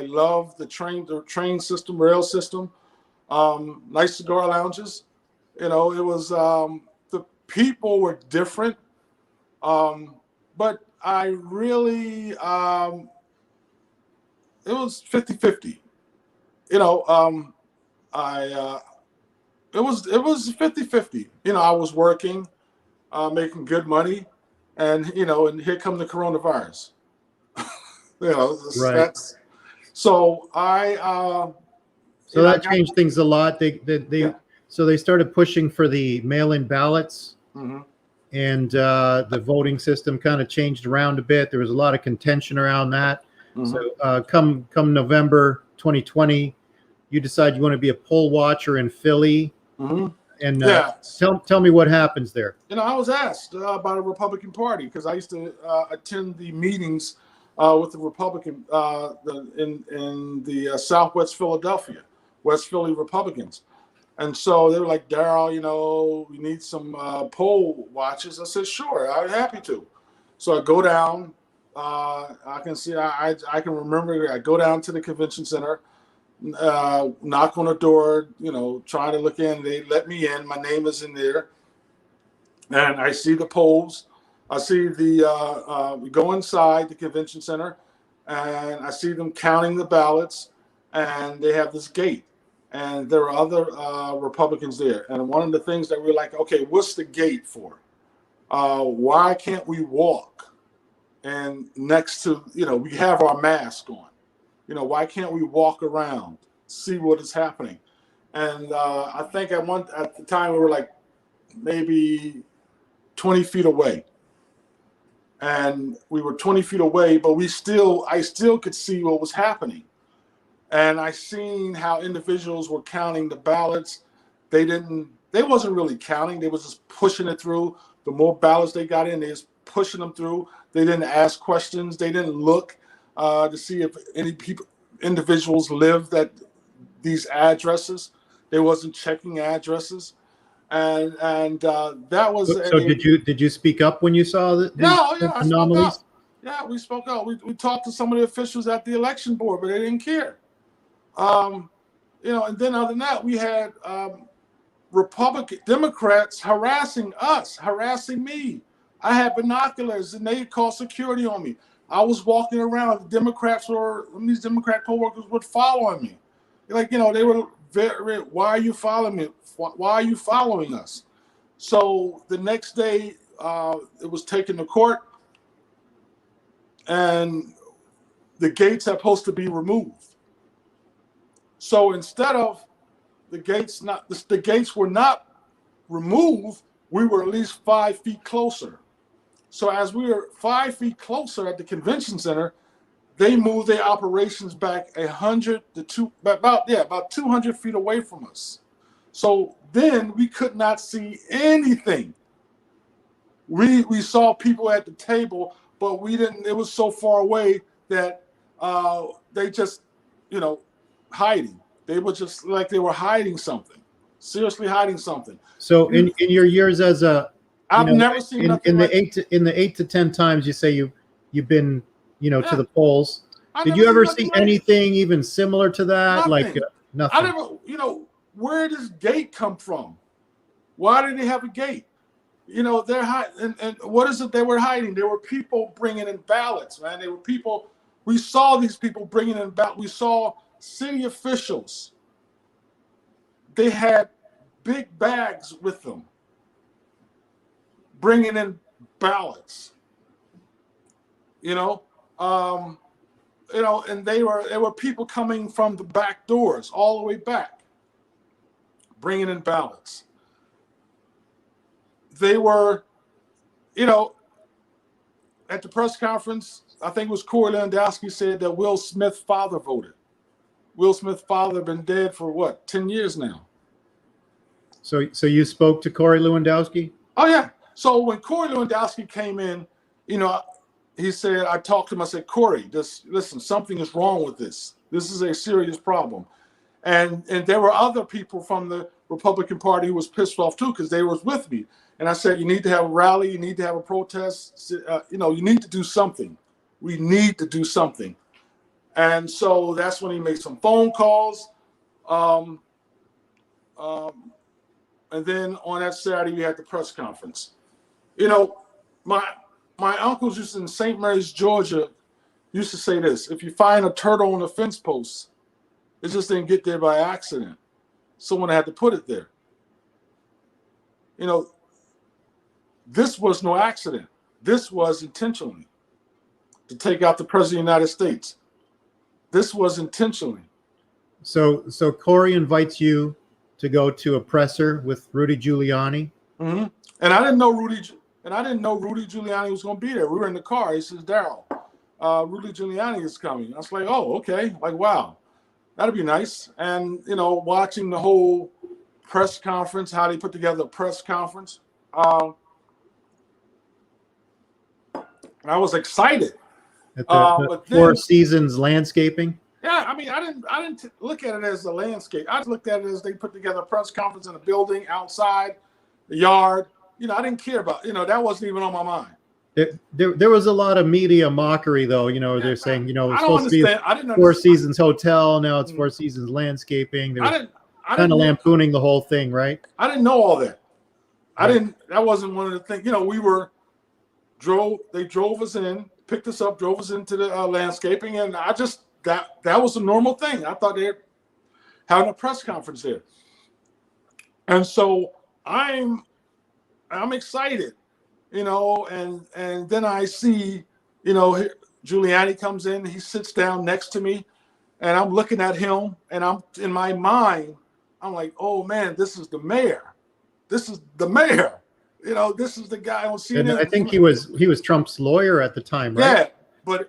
love the train system, rail system. Nice cigar lounges. It was the people were different. But I really it was 50-50. It was 50-50. I was working, making good money, and here come the coronavirus. Right. So that changed things a lot. So they started pushing for the mail-in ballots, mm-hmm. and the voting system kind of changed around a bit. There was a lot of contention around that. Mm-hmm. So come November 2020, you decide you want to be a poll watcher in Philly. Mm-hmm. And tell me what happens there. I was asked by the Republican Party, because I used to attend the meetings with the Republican in the Southwest Philadelphia, West Philly Republicans. And so they were like, Daryl, we need some poll watchers. I said, sure, I'm happy to. So I go down. I can remember. I go down to the convention center, knock on the door, try to look in. They let me in. My name is in there. And I see the polls. I see we go inside the convention center, and I see them counting the ballots, and they have this gate. And there are other Republicans there. And one of the things that we're like, okay, what's the gate for? Why can't we walk? And next to, we have our mask on. Why can't we walk around, see what is happening? And I think at the time we were like maybe 20 feet away. And we were 20 feet away, but I still could see what was happening. And I seen how individuals were counting the ballots. They wasn't really counting. They was just pushing it through. The more ballots they got in, they was pushing them through. They didn't ask questions. They didn't look to see if any individuals lived at these addresses. They wasn't checking addresses. And that was. So did you speak up when you saw the anomalies? Yeah, we spoke up. We talked to some of the officials at the election board, but they didn't care. And then other than that, we had Democrats harassing us, harassing me. I had binoculars, and they called security on me. I was walking around. These Democrat co-workers were following me. They were very, why are you following me? Why are you following us? So the next day, it was taken to court, and the gates are supposed to be removed. So instead of the gates were not removed, we were at least 5 feet closer. So as we were 5 feet closer at the convention center, they moved their operations back about 200 feet away from us. So then we could not see anything. We saw people at the table, but we didn't. It was so far away that they just, hiding. They were just like they were hiding something, seriously hiding something. So in your years as a, I've never seen nothing in like the 8 to 10 times you say you've been, to the polls. I Did never you ever seen see nothing like it. anything even similar to that? Nothing. Like nothing. I never, where did this gate come from? Why did they have a gate? They're hiding. And what is it they were hiding? There were people bringing in ballots, man. There were people. We saw these people bringing in ballots. We saw city officials. They had big bags with them, bringing in ballots. And there were people coming from the back doors all the way back, bringing in ballots. They were, at the press conference, I think it was Corey Lewandowski said that Will Smith's father voted. Will Smith's father had been dead for what, 10 years now. So you spoke to Corey Lewandowski? Oh yeah. So when Corey Lewandowski came in, he said, I talked to him, I said, Corey, listen, something is wrong with this. This is a serious problem. And there were other people from the Republican Party who was pissed off too, because they was with me. And I said, you need to have a rally, you need to have a protest, you need to do something. We need to do something. And so that's when he made some phone calls. And then on that Saturday, we had the press conference. My uncles used in St. Mary's, Georgia, used to say this: if you find a turtle on a fence post, it just didn't get there by accident. Someone had to put it there. This was no accident. This was intentionally to take out the president of the United States. This was intentionally. So Corey invites you to go to a presser with Rudy Giuliani. Mm-hmm. And I didn't know Rudy Giuliani was going to be there. We were in the car. He says, Daryl, Rudy Giuliani is coming. I was like, oh, okay. Like, wow, that'd be nice. And, watching the whole press conference, how they put together a press conference. I was excited. At the Four Seasons landscaping. Yeah, I mean, I didn't look at it as a landscape. I looked at it as they put together a press conference in a building outside the yard. I didn't care about. That wasn't even on my mind. There was a lot of media mockery, though. They're saying, it's supposed to be a Four Seasons hotel. Now it's Four Seasons landscaping. They're kind of lampooning the whole thing, right? I didn't know all that. That wasn't one of the things. They drove us in, picked us up, drove us into the landscaping, and I just that was a normal thing. I thought they're having a press conference there, and so I'm excited, and then I see, Giuliani comes in, he sits down next to me, and I'm looking at him, and I'm in my mind, I'm like, oh man, this is the mayor. This is the mayor. This is the guy on CNN. And I think he was Trump's lawyer at the time, right? Yeah,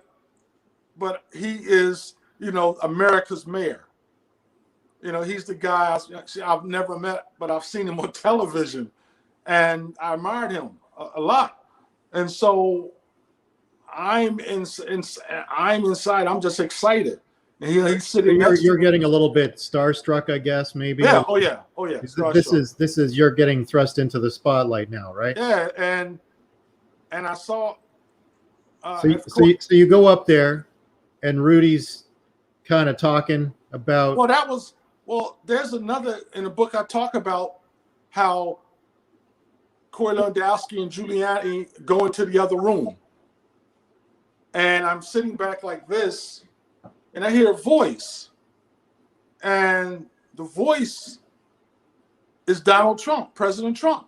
but he is, America's mayor. He's the guy I've never met, but I've seen him on television, and I admired him a lot. And so I'm inside. I'm just excited. And he's sitting. You're getting a little bit starstruck, I guess, maybe. Yeah. Oh yeah. This is you're getting thrust into the spotlight now, right? Yeah, and I saw. So you go up there, and Rudy's kind of talking about. There's another in the book I talk about how Corey Lewandowski and Giuliani go into the other room, and I'm sitting back like this. And I hear a voice, and the voice is Donald Trump, President Trump.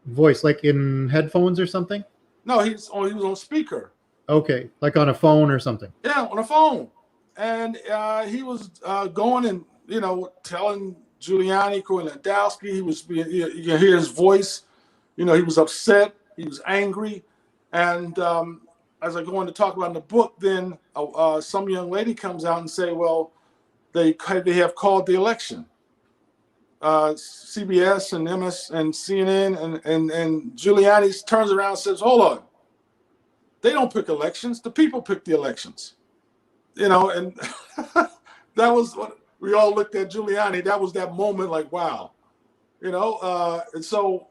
Voice, like in headphones or something? No, he was on speaker. Okay, like on a phone or something. Yeah, on a phone, and he was going and telling Giuliani, Corey Lewandowski, you can hear his voice. He was upset, he was angry, and. As I go on to talk about in the book, then some young lady comes out and say, well, they have called the election. CBS and MS and CNN and Giuliani turns around and says, hold on, they don't pick elections, the people pick the elections. You know, and that was what we all looked at Giuliani. That was that moment like, wow, you know, and so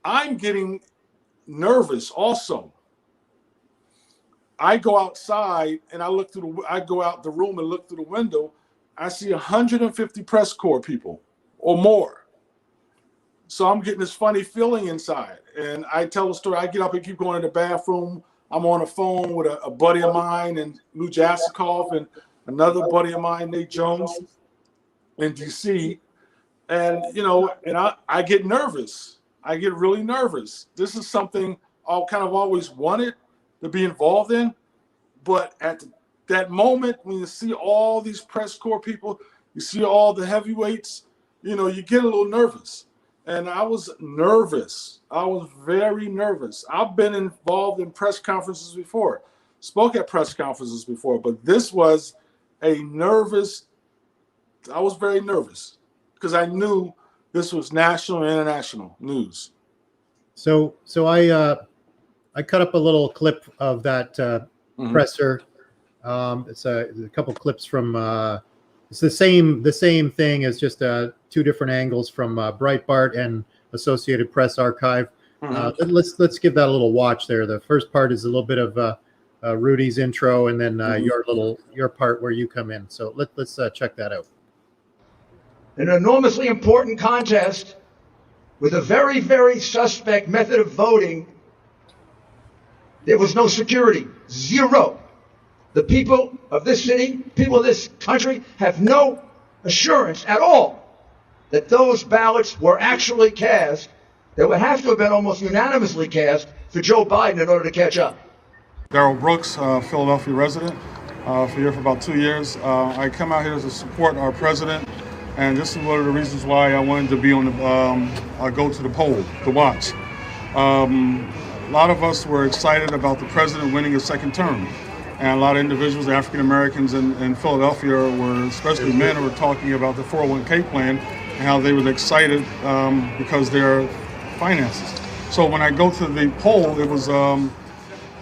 I'm getting nervous also. I go outside and I go out the room and look through the window. I see 150 press corps people or more. So I'm getting this funny feeling inside. And I tell the story. I get up and keep going to the bathroom. I'm on the phone with a buddy of mine and Lou Jasikoff and another buddy of mine, Nate Jones, in DC. And, you know, and I get nervous. I get really nervous. This is something I kind of always wanted to be involved in. But at that moment, when you see all these press corps people, you see all the heavyweights, you know, you get a little nervous. And I was nervous. I was very nervous. I've been involved in press conferences before, spoke at press conferences before, but this was I was very nervous because I knew this was national and international news. So I cut up a little clip of that presser. It's a couple clips from it's the same thing as just two different angles from Breitbart and Associated Press Archive. Let's give that a little watch there. The first part is a little bit of Rudy's intro, and then your part where you come in. So let's check that out. An enormously important contest with a very, very suspect method of voting. There was no security, zero. The people of this city, people of this country have no assurance at all that those ballots were actually cast. They would have to have been almost unanimously cast for Joe Biden in order to catch up. Daryl Brooks, Philadelphia resident, here for about 2 years. I come out here to support our president, and this is one of the reasons why I wanted to be on the go to the poll to watch. A lot of us were excited about the president winning a second term. And a lot of individuals, African Americans in Philadelphia, were, especially men, were talking about the 401k plan and how they were excited because their finances. So when I go to the poll, it was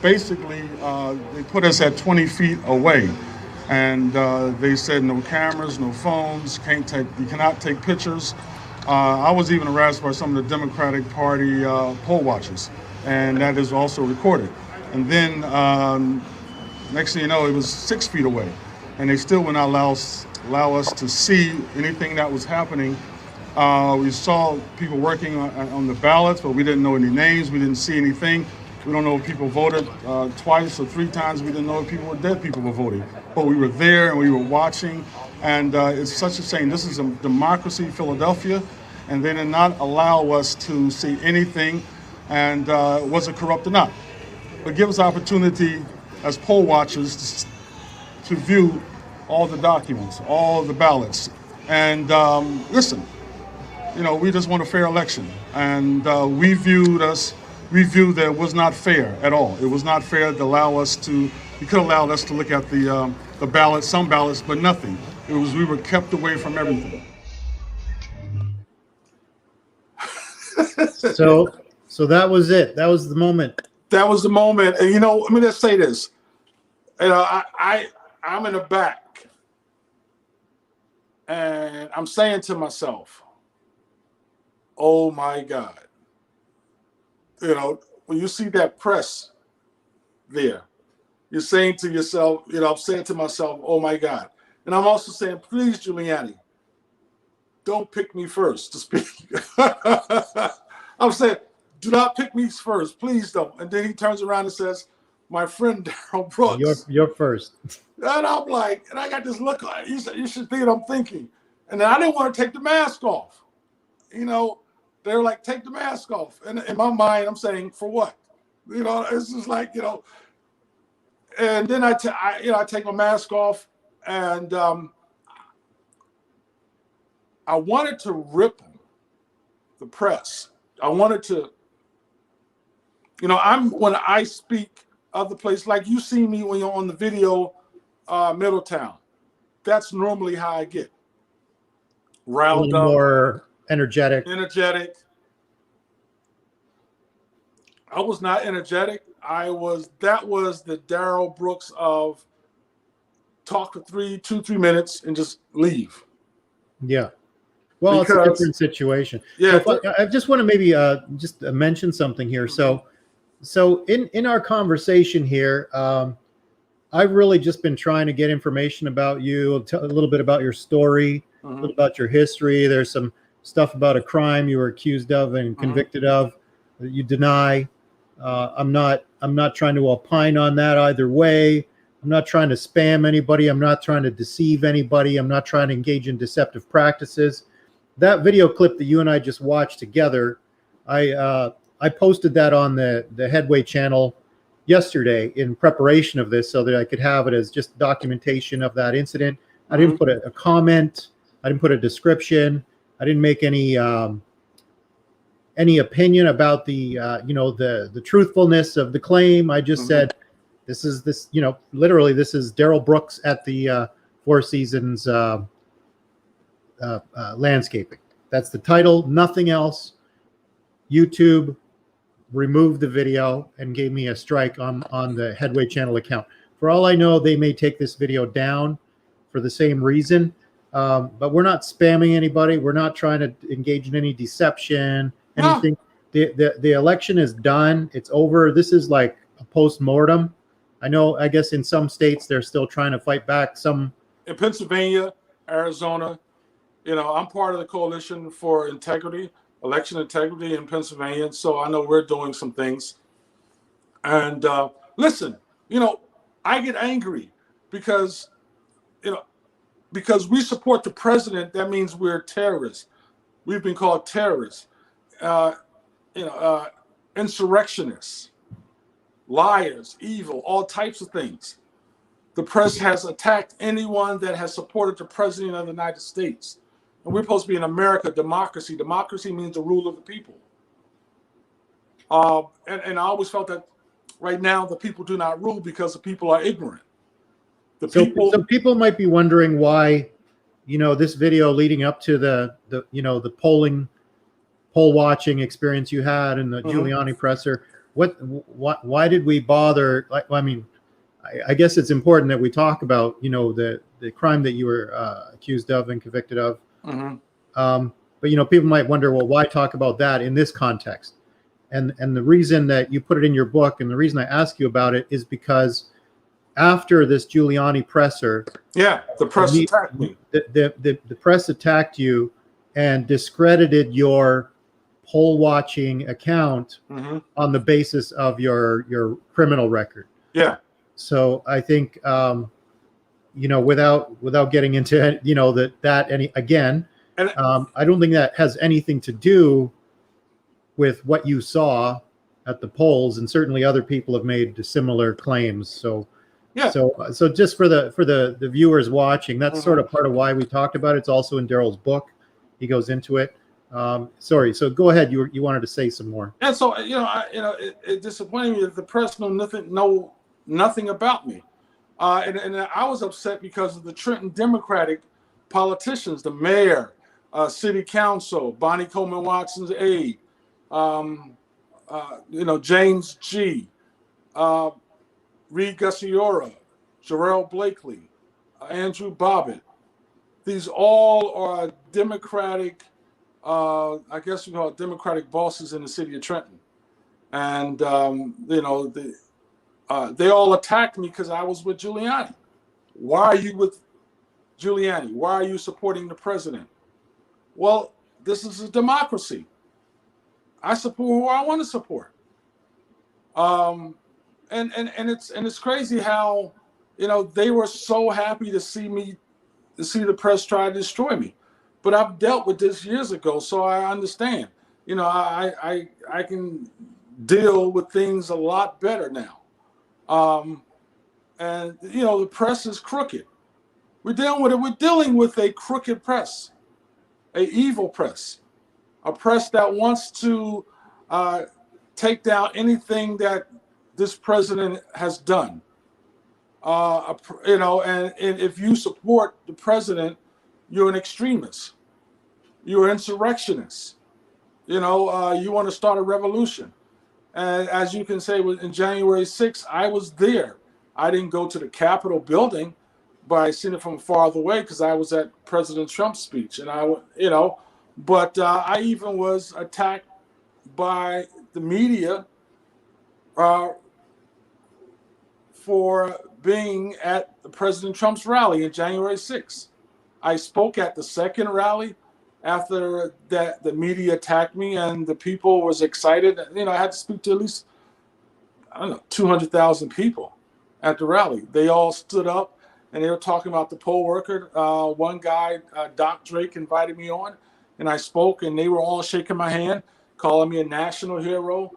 basically they put us at 20 feet away, and they said no cameras, no phones, you cannot take pictures. I was even harassed by some of the Democratic Party poll watchers, and that is also recorded. And then next thing you know, it was 6 feet away, and they still would not allow us to see anything that was happening. We saw people working on the ballots, but we didn't know any names. We didn't see anything. We don't know if people voted twice or 3 times. We didn't know if dead people were voting. But we were there and we were watching, and it's such a shame. This is a democracy, Philadelphia, and they did not allow us to see anything, and was it corrupt or not? But give us opportunity as poll watchers to view all the documents, all the ballots. And listen, you know, we just want a fair election. And we viewed that it was not fair at all. It was not fair to allow us to, you could allow us to look at the ballots, some ballots, but nothing. We were kept away from everything. So that was it. That was the moment. That was the moment. And, you know, let me just say this. You know, I'm in the back, and I'm saying to myself, oh my God. You know, when you see that press there, you're saying to yourself, you know, I'm saying to myself, oh my God. And I'm also saying, please, Giuliani, don't pick me first to speak. I'm saying, do not pick me first, please don't. And then he turns around and says, my friend Daryl Brooks. You're first. And I'm like, and I got this look like, you should think what I'm thinking. And then I didn't want to take the mask off. You know, they're like, take the mask off. And in my mind, I'm saying, for what? You know, it's just like, you know. And then I take my mask off, and I wanted to rip the press. I wanted to, you know, when I speak other places, like you see me when you're on the video, Middletown. That's normally how I get. riled little up, more energetic. energetic. I was not energetic. That was the Daryl Brooks of talk for 2-3 minutes and just leave. Yeah. Well, it's a different situation. Yeah, so I just want to maybe just mention something here. So in our conversation here, I've really just been trying to get information about you, a little bit about your story, a little about your history. There's some stuff about a crime you were accused of and convicted of that you deny. I'm not trying to opine on that either way. I'm not trying to spam anybody. I'm not trying to deceive anybody. I'm not trying to engage in deceptive practices. That video clip that you and I just watched together, I posted that on the Headway channel yesterday in preparation of this so that I could have it as just documentation of that incident. I didn't put a comment. I didn't put a description. I didn't make any opinion about the truthfulness of the claim. I just said, literally, this is Daryl Brooks at the Four Seasons landscaping. That's the title, nothing else. YouTube removed the video and gave me a strike on the Headway channel account. For all I know, they may take this video down for the same reason, but we're not spamming anybody. We're not trying to engage in any deception, anything. The election is done. It's over. This is like a post-mortem. I guess in some states, they're still trying to fight back. Some in Pennsylvania, Arizona, I'm part of the Coalition for Integrity, Election Integrity in Pennsylvania. So I know we're doing some things. And listen, I get angry because we support the president. That means we're terrorists. We've been called terrorists, insurrectionists, liars, evil, all types of things. The press has attacked anyone that has supported the president of the United States. And we're supposed to be in America, democracy. Democracy means the rule of the people. And I always felt that right now the people do not rule because the people are ignorant. So people might be wondering why, this video leading up to the poll watching experience you had in the Giuliani presser. Why did we bother? I guess it's important that we talk about, the crime that you were accused of and convicted of. But people might wonder, well, why talk about that in this context? And the reason that you put it in your book, and the reason I ask you about it, is because after this Giuliani presser, the press attacked me. The press attacked you and discredited your poll watching account on the basis of your criminal record. Yeah. So I think without getting into I don't think that has anything to do with what you saw at the polls, and certainly other people have made similar claims. So so just for the viewers watching, that's sort of part of why we talked about it. It's also in Daryl's book. He goes into it. Sorry. So go ahead. You wanted to say some more. And so it disappointed me that the press know nothing about me, and I was upset because of the Trenton Democratic politicians, the mayor, city council, Bonnie Coleman Watson's aide, James G, Reed Gussiora, Jarrell Blakely, Andrew Bobbitt. These all are Democratic, I guess we call it Democratic bosses in the city of Trenton. And, they all attacked me because I was with Giuliani. Why are you with Giuliani? Why are you supporting the president? Well, this is a democracy. I support who I want to support. And it's crazy how, they were so happy to see the press try to destroy me. But I've dealt with this years ago, so I understand. I can deal with things a lot better now. And the press is crooked. We're dealing with it. We're dealing with a crooked press, a evil press, a press that wants to take down anything that this president has done. And if you support the president, you're an extremist. you're insurrectionists. You know, you want to start a revolution. And as you can say, in January 6th, I was there. I didn't go to the Capitol building, but I seen it from farther away because I was at President Trump's speech. And but I even was attacked by the media for being at President Trump's rally in January 6th. I spoke at the second rally after that the media attacked me, and the people was excited. You know, I had to speak to at least, I don't know, 200,000 people at the rally. They all stood up and they were talking about the poll worker. One guy, Doc Drake, invited me on, and I spoke, and they were all shaking my hand, calling me a national hero.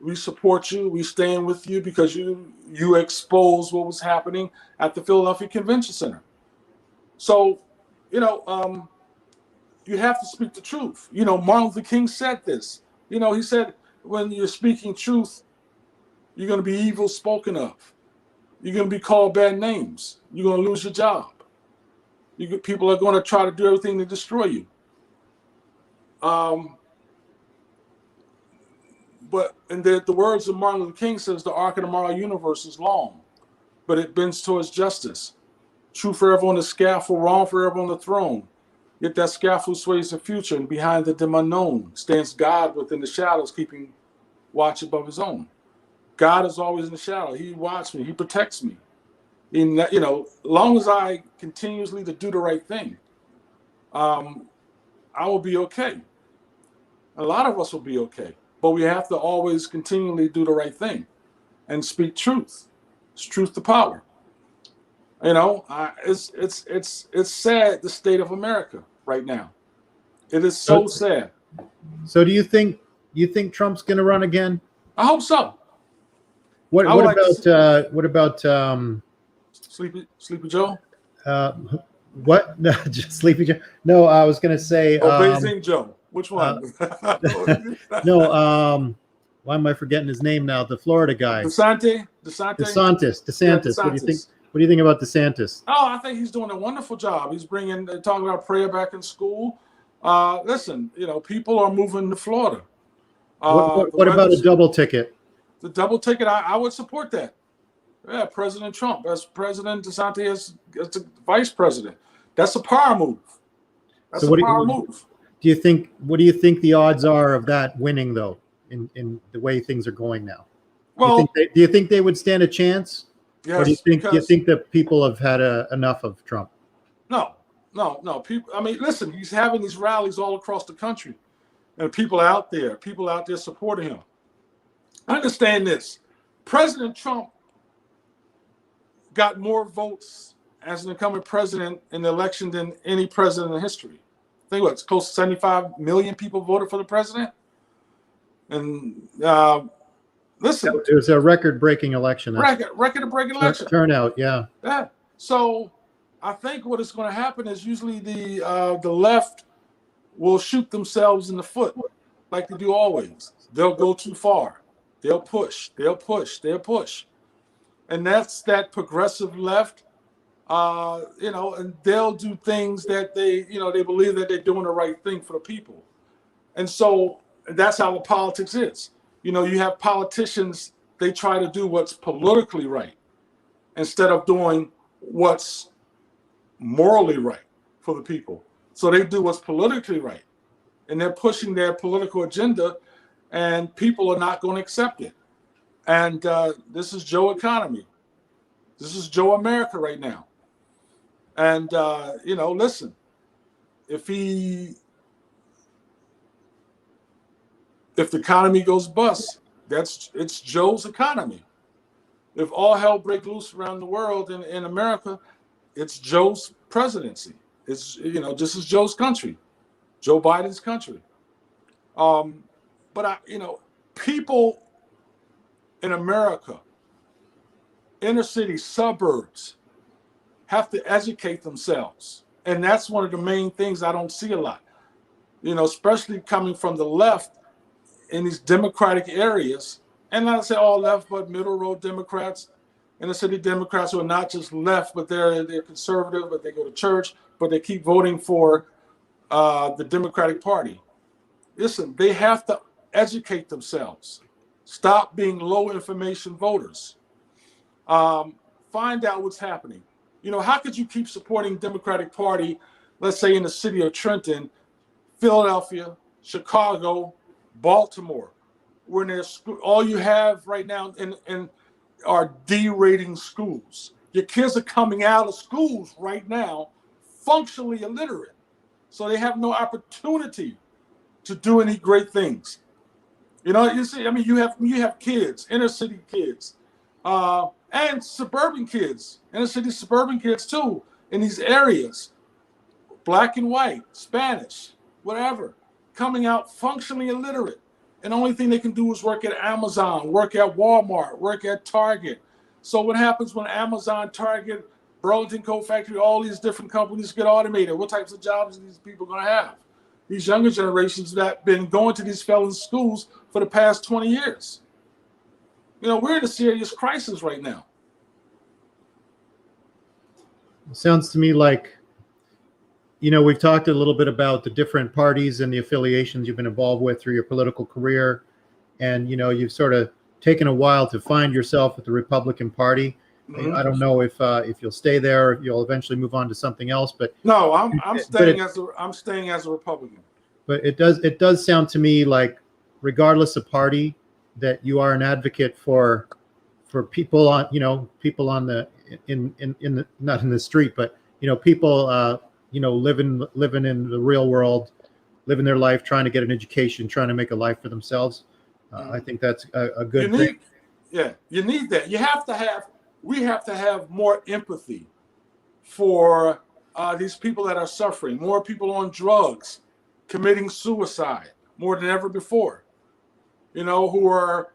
We support you. We stand with you because you exposed what was happening at the Philadelphia Convention Center. So, you know, you have to speak the truth. You know, Martin Luther King said this. You know, he said, when you're speaking truth, you're going to be evil spoken of. You're going to be called bad names. You're going to lose your job. People are going to try to do everything to destroy you. But in the words of Martin Luther King says, the arc of the moral universe is long, but it bends towards justice. True forever on the scaffold, wrong forever on the throne. Yet that scaffold sways the future, and behind the dim unknown stands God within the shadows, keeping watch above his own. God is always in the shadow. He watches me. He protects me. You know, as long as I continuously to do the right thing, I will be okay. A lot of us will be okay. But we have to always continually do the right thing and speak truth. It's truth to power. You know, it's sad, the state of America right now. It is so sad. So do you think Trump's going to run again? I hope so. What about Sleepy Joe? What? No, just Sleepy Joe. No, I was going to say Beijing Joe. Which one? No, why am I forgetting his name now? The Florida guy. DeSantis. Yeah, DeSantis. What do you think? What do you think about DeSantis? Oh, I think he's doing a wonderful job. He's talking about prayer back in school. Listen, you know, people are moving to Florida. What about a double ticket? The double ticket, I would support that. Yeah, President Trump as president, DeSantis as the vice president. That's a power move. That's a power move. What do you think the odds are of that winning, though, in the way things are going now? Well, do you think they would stand a chance? Yes, or do you think that people have had enough of Trump? No. People. I mean, listen, he's having these rallies all across the country, and people out there supporting him. Understand this: President Trump got more votes as an incumbent president in the election than any president in history. I think it's close to 75 million people voted for the president. And listen, it was a record-breaking election. Record-breaking election. Turnout, yeah. Yeah. So I think what is going to happen is usually the left will shoot themselves in the foot, like they do always. They'll go too far. They'll push. And that's that progressive left. You know, and they'll do things that they believe that they're doing the right thing for the people. And so that's how the politics is. You know, you have politicians, they try to do what's politically right instead of doing what's morally right for the people. So they do what's politically right, and they're pushing their political agenda, and people are not going to accept it. And this is Joe economy. This is Joe America right now. And, you know, listen, if the economy goes bust, it's Joe's economy. If all hell breaks loose around the world in America, it's Joe's presidency. It's, you know, this is Joe's country, Joe Biden's country. But people in America, inner city, suburbs, have to educate themselves. And that's one of the main things I don't see a lot, you know, especially coming from the left in these Democratic areas. And not to say all left, but middle road Democrats, inner city Democrats who are not just left, but they're conservative, but they go to church, but they keep voting for the Democratic Party. Listen, they have to educate themselves. Stop being low information voters. Find out what's happening. You know, how could you keep supporting Democratic Party, let's say in the city of Trenton, Philadelphia, Chicago, Baltimore, when there's all you have right now in are D-rating schools. Your kids are coming out of schools right now functionally illiterate. So they have no opportunity to do any great things. You know, you see, I mean, you have kids, inner city kids, and suburban kids, inner city suburban kids too, in these areas, black and white, Spanish, whatever, coming out functionally illiterate. And the only thing they can do is work at Amazon, work at Walmart, work at Target. So what happens when Amazon, Target, Burlington Coat Factory, all these different companies get automated? What types of jobs are these people going to have? These younger generations that have been going to these felon schools for the past 20 years. You know, we're in a serious crisis right now. It sounds to me like, you know, we've talked a little bit about the different parties and the affiliations you've been involved with through your political career. And, you know, you've sort of taken a while to find yourself with the Republican Party. Mm-hmm. I don't know if you'll stay there, or if you'll eventually move on to something else. But no, I'm staying as a Republican. But it does sound to me like, regardless of party, that you are an advocate for people on, you know, people on the in the, not in the street, but, you know, people you know, living in the real world, living their life, trying to get an education, trying to make a life for themselves. I think that's a good thing. Yeah, you need that. We have to have more empathy for these people that are suffering, more people on drugs, committing suicide more than ever before, you know, who are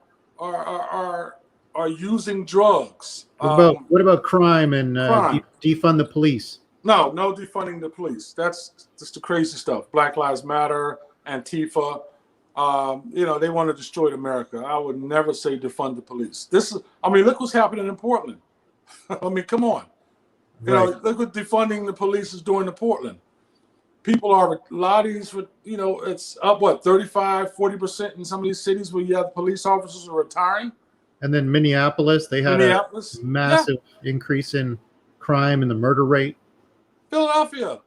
using drugs. What about crime and crime. Defund the police? No defunding the police. That's just the crazy stuff. Black Lives Matter, Antifa. You know, they want to destroy America. I would never say defund the police. Look what's happening in Portland. I mean, come on. You know, look what defunding the police is doing to Portland. People are, a lot of these, you know, it's up, 35-40% in some of these cities where you have police officers are retiring. And then Minneapolis, they had a massive increase in crime and the murder rate. Philadelphia.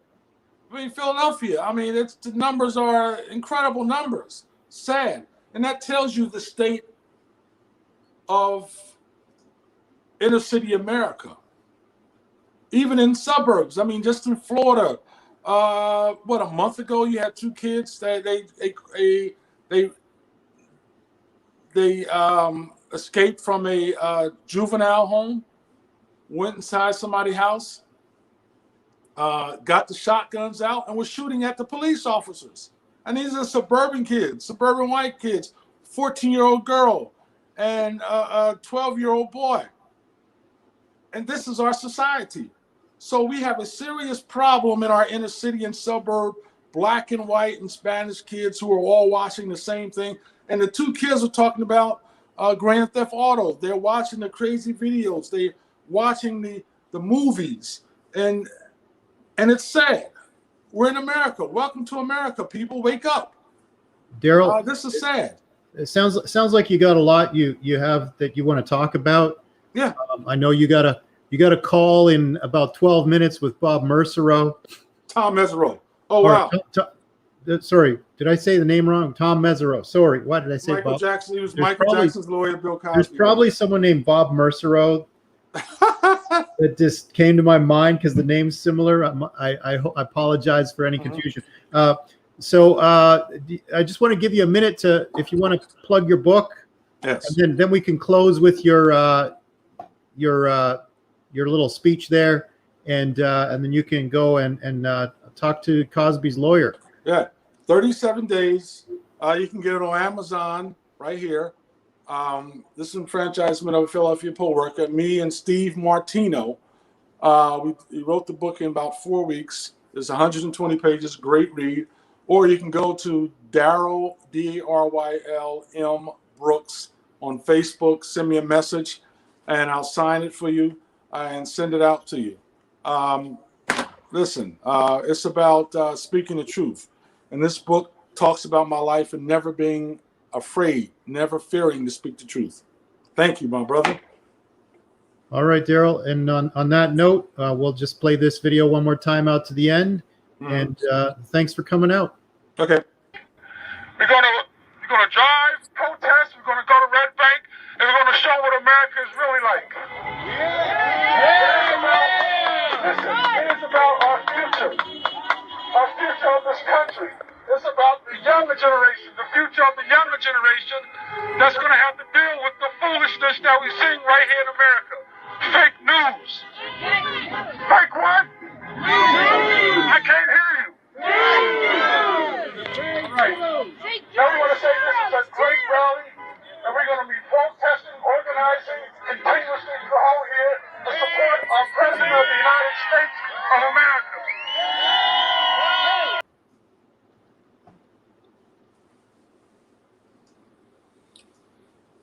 The numbers are incredible numbers. Sad. And that tells you the state of inner city America. Even in suburbs. I mean, just in Florida, a month ago you had 2 kids that they escaped from a juvenile home, went inside somebody's house, got the shotguns out, and was shooting at the police officers. And these are suburban kids, suburban white kids, 14-year-old girl and a 12-year-old boy. And this is our society. So we have a serious problem in our inner city and suburb, black and white and Spanish kids who are all watching the same thing. And the 2 kids are talking about Grand Theft Auto. They're watching the crazy videos. They're watching the movies. And it's sad. We're in America. Welcome to America, people. Wake up. Daryl, this is sad. It sounds like you got a lot you have that you want to talk about. Yeah. I know you got a call in about 12 minutes with Bob Mercereau. Tom Mesereau. Oh, wow. Sorry, did I say the name wrong? Tom Mesereau. Sorry, what did I say? Michael Bob Jackson. He was Michael Jackson's lawyer, Bill Cosby. There's probably someone named Bob Mercereau that just came to my mind because the name's similar. I apologize for any confusion. So I just want to give you a minute to, if you want to plug your book. Yes. And then we can close with your little speech there, and then you can go and talk to Cosby's lawyer. Yeah, 37 days. You can get it on Amazon right here. Disenfranchisement of a Philadelphia poll worker. Me and Steve Martino. We wrote the book in about 4 weeks. It's 120 pages, great read. Or you can go to Daryl, DARYL Brooks on Facebook. Send me a message, and I'll sign it for you and send it out to you. Listen, it's about speaking the truth. And this book talks about my life and never being afraid, never fearing to speak the truth. Thank you, my brother. All right, Daryl. And on that note, we'll just play this video one more time out to the end. And thanks for coming out. Okay. We're gonna drive, protest. We're gonna go to Red Bank, and we're gonna show what America is really like. It is about our future of this country. It's about the younger generation, the future of the younger generation that's gonna have to deal with the foolishness that we're seeing right here in America. Fake news. Fake what? I can't hear you. Right. Now we want to say this is a great rally, and we're going to be protesting, organizing, continuously throughout here to support our President of the United States of America.